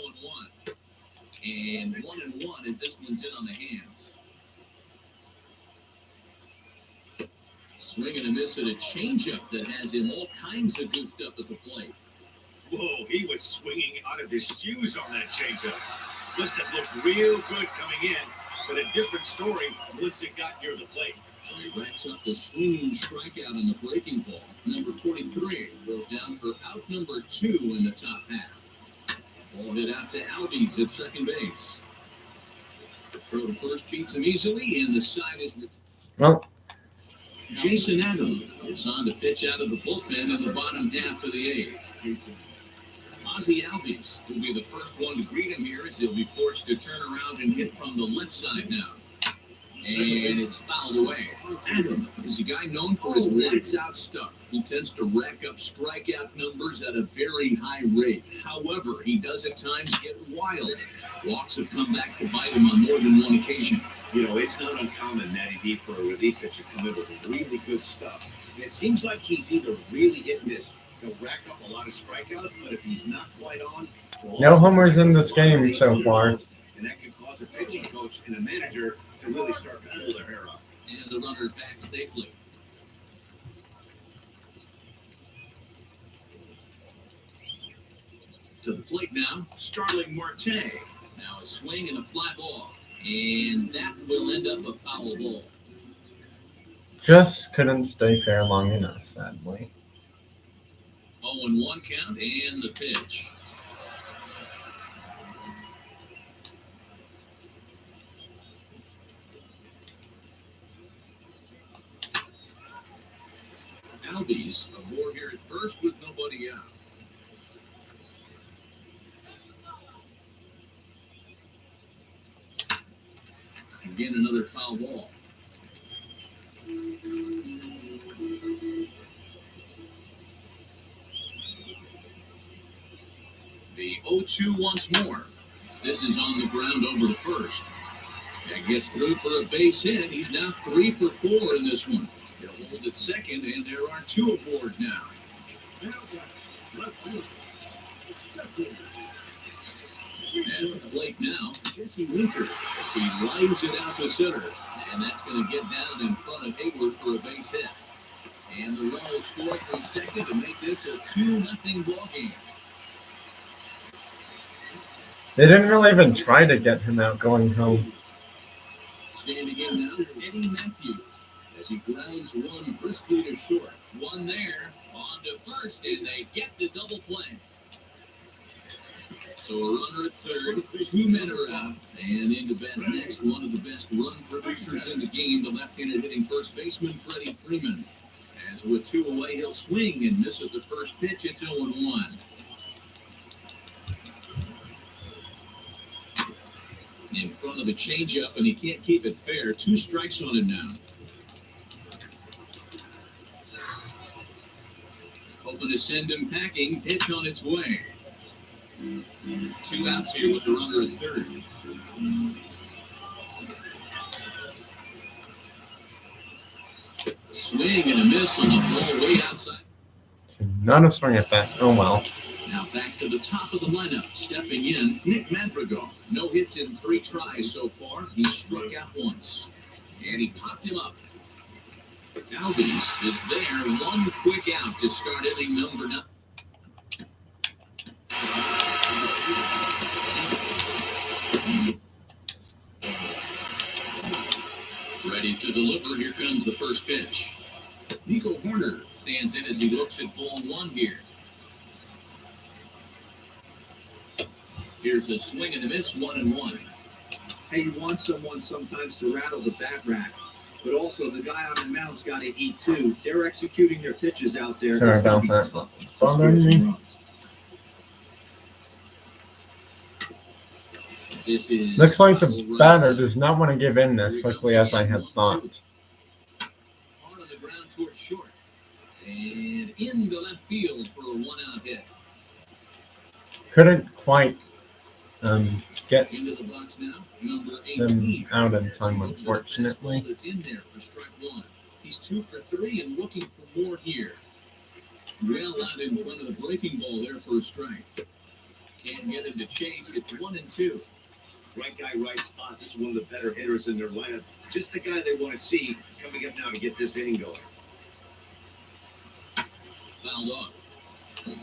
And 1-1 as this one's in on the hands. Swing and a miss at a changeup that has him all kinds of goofed up at the plate. Whoa, he was swinging out of his shoes on that changeup. Must have looked real good coming in, but a different story once it got near the plate. So he racks up the swinging strikeout on the breaking ball. Number 43 goes down for out number 2 in the top half. Ball hit out to Albies at second base. Throw to first beats him easily, and the side is Well, Jason Adams is on to pitch out of the bullpen in the bottom half of the 8th. Ozzie Albies will be the first one to greet him here as he'll be forced to turn around and hit from the left side now. And it's fouled away. Adam is a guy known for his lights-out stuff. He tends to rack up strikeout numbers at a very high rate. However, he does at times get wild. Walks have come back to bite him on more than one occasion. You know, it's not uncommon, Matty D, for a relief pitcher to come in with really good stuff. And it seems like he's either really hitting this, he'll rack up a lot of strikeouts, but if he's not quite on... no homers in this game so far. And that could cause a pitching coach and a manager to really start to pull their hair out. And the runner back safely. To the plate now, Starling Marte. Now a swing and a fly ball. And that will end up a foul ball. Just couldn't stay fair long enough, sadly. 0-1 count and the pitch. Albies aboard here at first with nobody out. Again, another foul ball. The 0-2 once more. This is on the ground over to first. That gets through for a base hit. He's now 3 for 4 in this one. He'll hold at second, and there are 2 aboard now. At the plate now, Jesse Winker as he lines it out to center. And that's going to get down in front of Hayward for a base hit. And the run will score from second to make this a 2-0 ball game. They didn't really even try to get him out going home. Standing in now, Eddie Matthews as he grounds one briskly to short. One there, on to first, and they get the double play. So a runner at third, 2 men are out, and into bat next, one of the best run producers in the game, the left-handed hitting first baseman, Freddie Freeman. As with 2 away, he'll swing and miss at the first pitch. It's 0-1. In front of a changeup, and he can't keep it fair. 2 strikes on him now. Hoping to send him packing. Pitch on its way. 2 outs here with the runner at third. Swing and a miss on the ball way outside. Not a swing at that. Oh well. Now back to the top of the lineup. Stepping in, Nick Madrigal. No hits in 3 tries so far. He struck out once. And he popped him up. Albies is there. One quick out to start inning number 9. Ready to deliver. Here comes the first pitch. Nico Horner stands in as he looks at ball 1 here. Here's a swing and a miss, 1-1. Hey, you want someone sometimes to rattle the bat rack, but also the guy on the mound's got to eat too. They're executing their pitches out there. Sorry It's gonna about be that. tough It's to bothering score some me. runs. This is Looks like the foul batter right does not want to give in as quickly as I had thought. hard on the ground towards short. And in the left field for a 1-out hit. Couldn't quite get Into the box now, number them 18. out in time, He looks at a unfortunately. fastball that's in there for strike 1. He's 2 for 3 and looking for more here. Well out in front of the breaking ball there for a strike. Can't get him to chase. It's 1-2. Right guy, right spot. This is one of the better hitters in their lineup. Just the guy they want to see coming up now to get this inning going. Fouled off.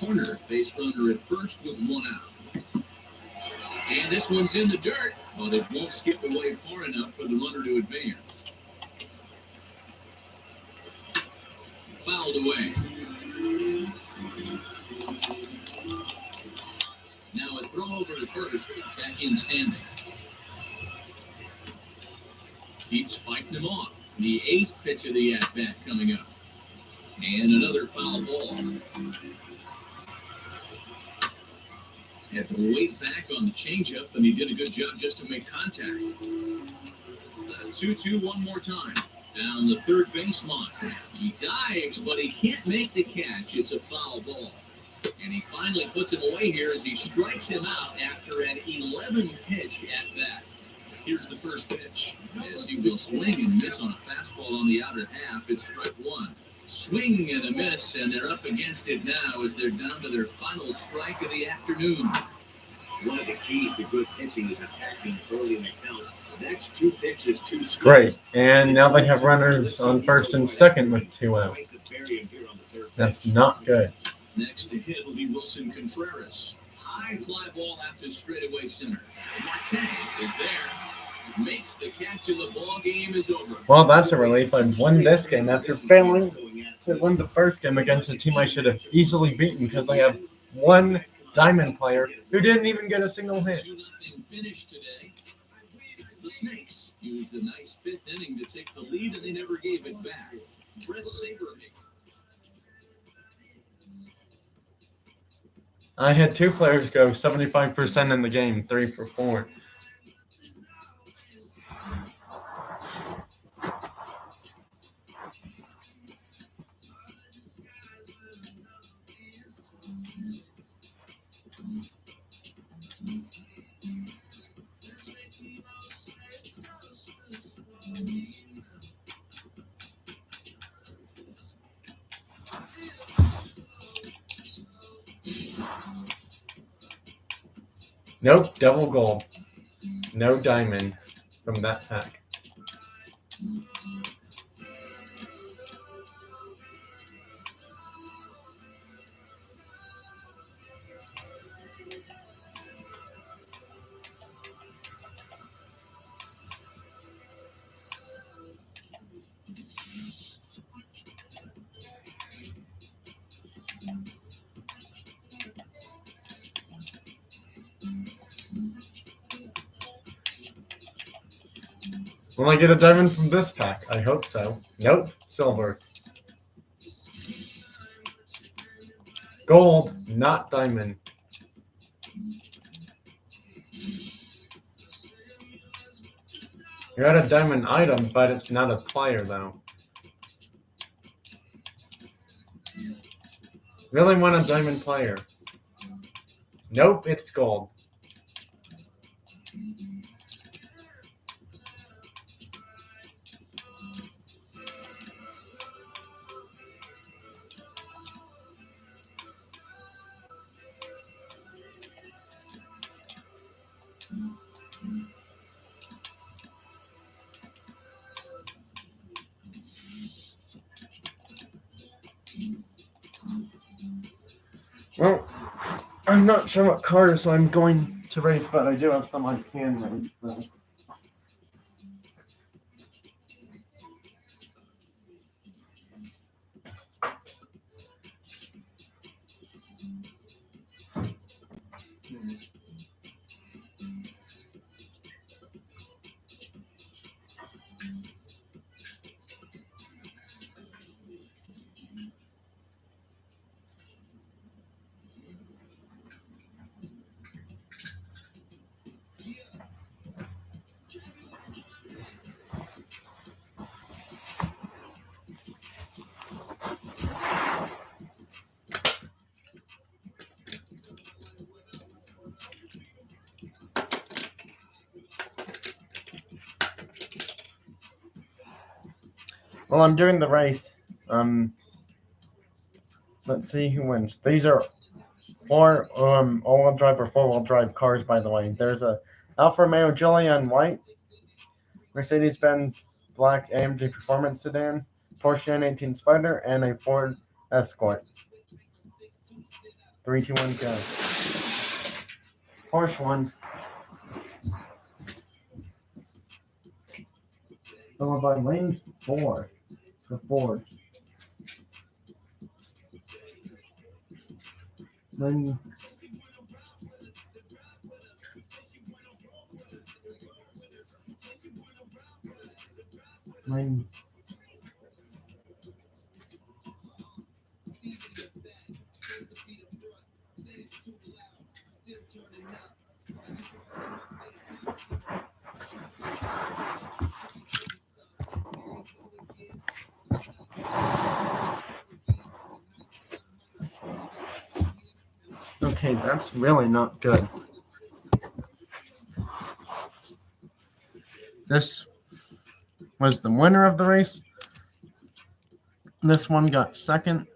Horner, base runner at first with 1 out. And this one's in the dirt, but it won't skip away far enough for the runner to advance. Fouled away. Now a throw over to first, back in standing. Keeps fighting him off. The 8th pitch of the at-bat coming up. And another foul ball. Had to wait back on the changeup, and he did a good job just to make contact. 2-2 one more time. Down the third baseline. He dives, but he can't make the catch. It's a foul ball. And he finally puts him away here as he strikes him out after an 11-pitch at-bat. Here's the first pitch. As he will swing and miss on a fastball on the outer half, it's strike 1. Swing and a miss, and they're up against it now as they're down to their final strike of the afternoon. One of the keys to good pitching is attacking early in the count. That's 2 pitches, 2 swings. Great. And now they have runners on first and second with 2 out. Tries to bury him here on the third That's pitch. not good. Next to hit will be Wilson Contreras. High fly ball out to straightaway center. Marte is there. Makes the catch, and the ball game is over. Well, that's a relief. I won this game after failing to win the first game against a team I should have easily beaten because they have one diamond player who didn't even get a single hit. 2-0 finish today. The Snakes used a nice 5th inning to take the lead, and they never gave it back. Brett Saberhagen. I had 2 players go 75% in the game, 3 for 4. Nope, double gold. No diamond from that pack. Will I get a diamond from this pack? I hope so. Nope, silver. Gold, not diamond. You got a diamond item, but it's not a player, though. Really want a diamond player. Nope, it's gold. Well, I'm not sure what cars I'm going to race, but I do have some I can race. So. Well, I'm doing the race. Let's see who wins. These are 4 all-wheel drive or 4-wheel drive cars, by the way. There's a Alfa Romeo Giulia in white, Mercedes-Benz black AMG Performance sedan, Porsche 918 Spider, and a Ford Escort. 3, 2, 1, go. Porsche won. Followed by lane 4 for Ford. Lane Okay, that's really not good. This was the winner of the race. This one got second.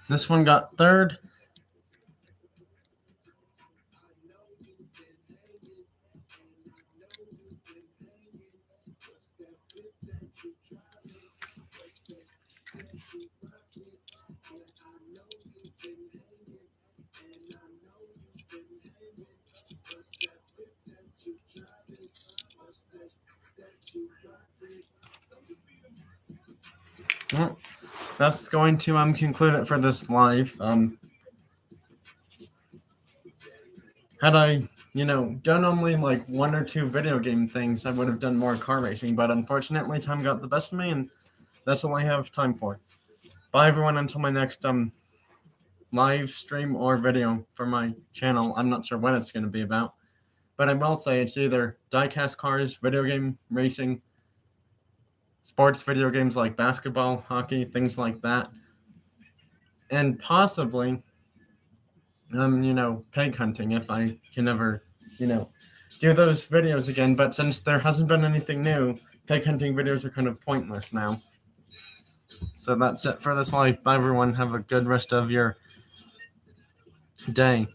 This one got third. Well, that's going to conclude it for this live. Had I, done only like 1 or 2 video game things, I would have done more car racing. But unfortunately, time got the best of me, and that's all I have time for. Bye, everyone, until my next live stream or video for my channel. I'm not sure what it's going to be about, but I will say it's either diecast cars, video game racing, sports video games like basketball, hockey, things like that, and possibly pig hunting if I can ever do those videos again. But since there hasn't been anything new, pig hunting videos are kind of pointless now. So that's it for this live. Bye, everyone. Have a good rest of your day.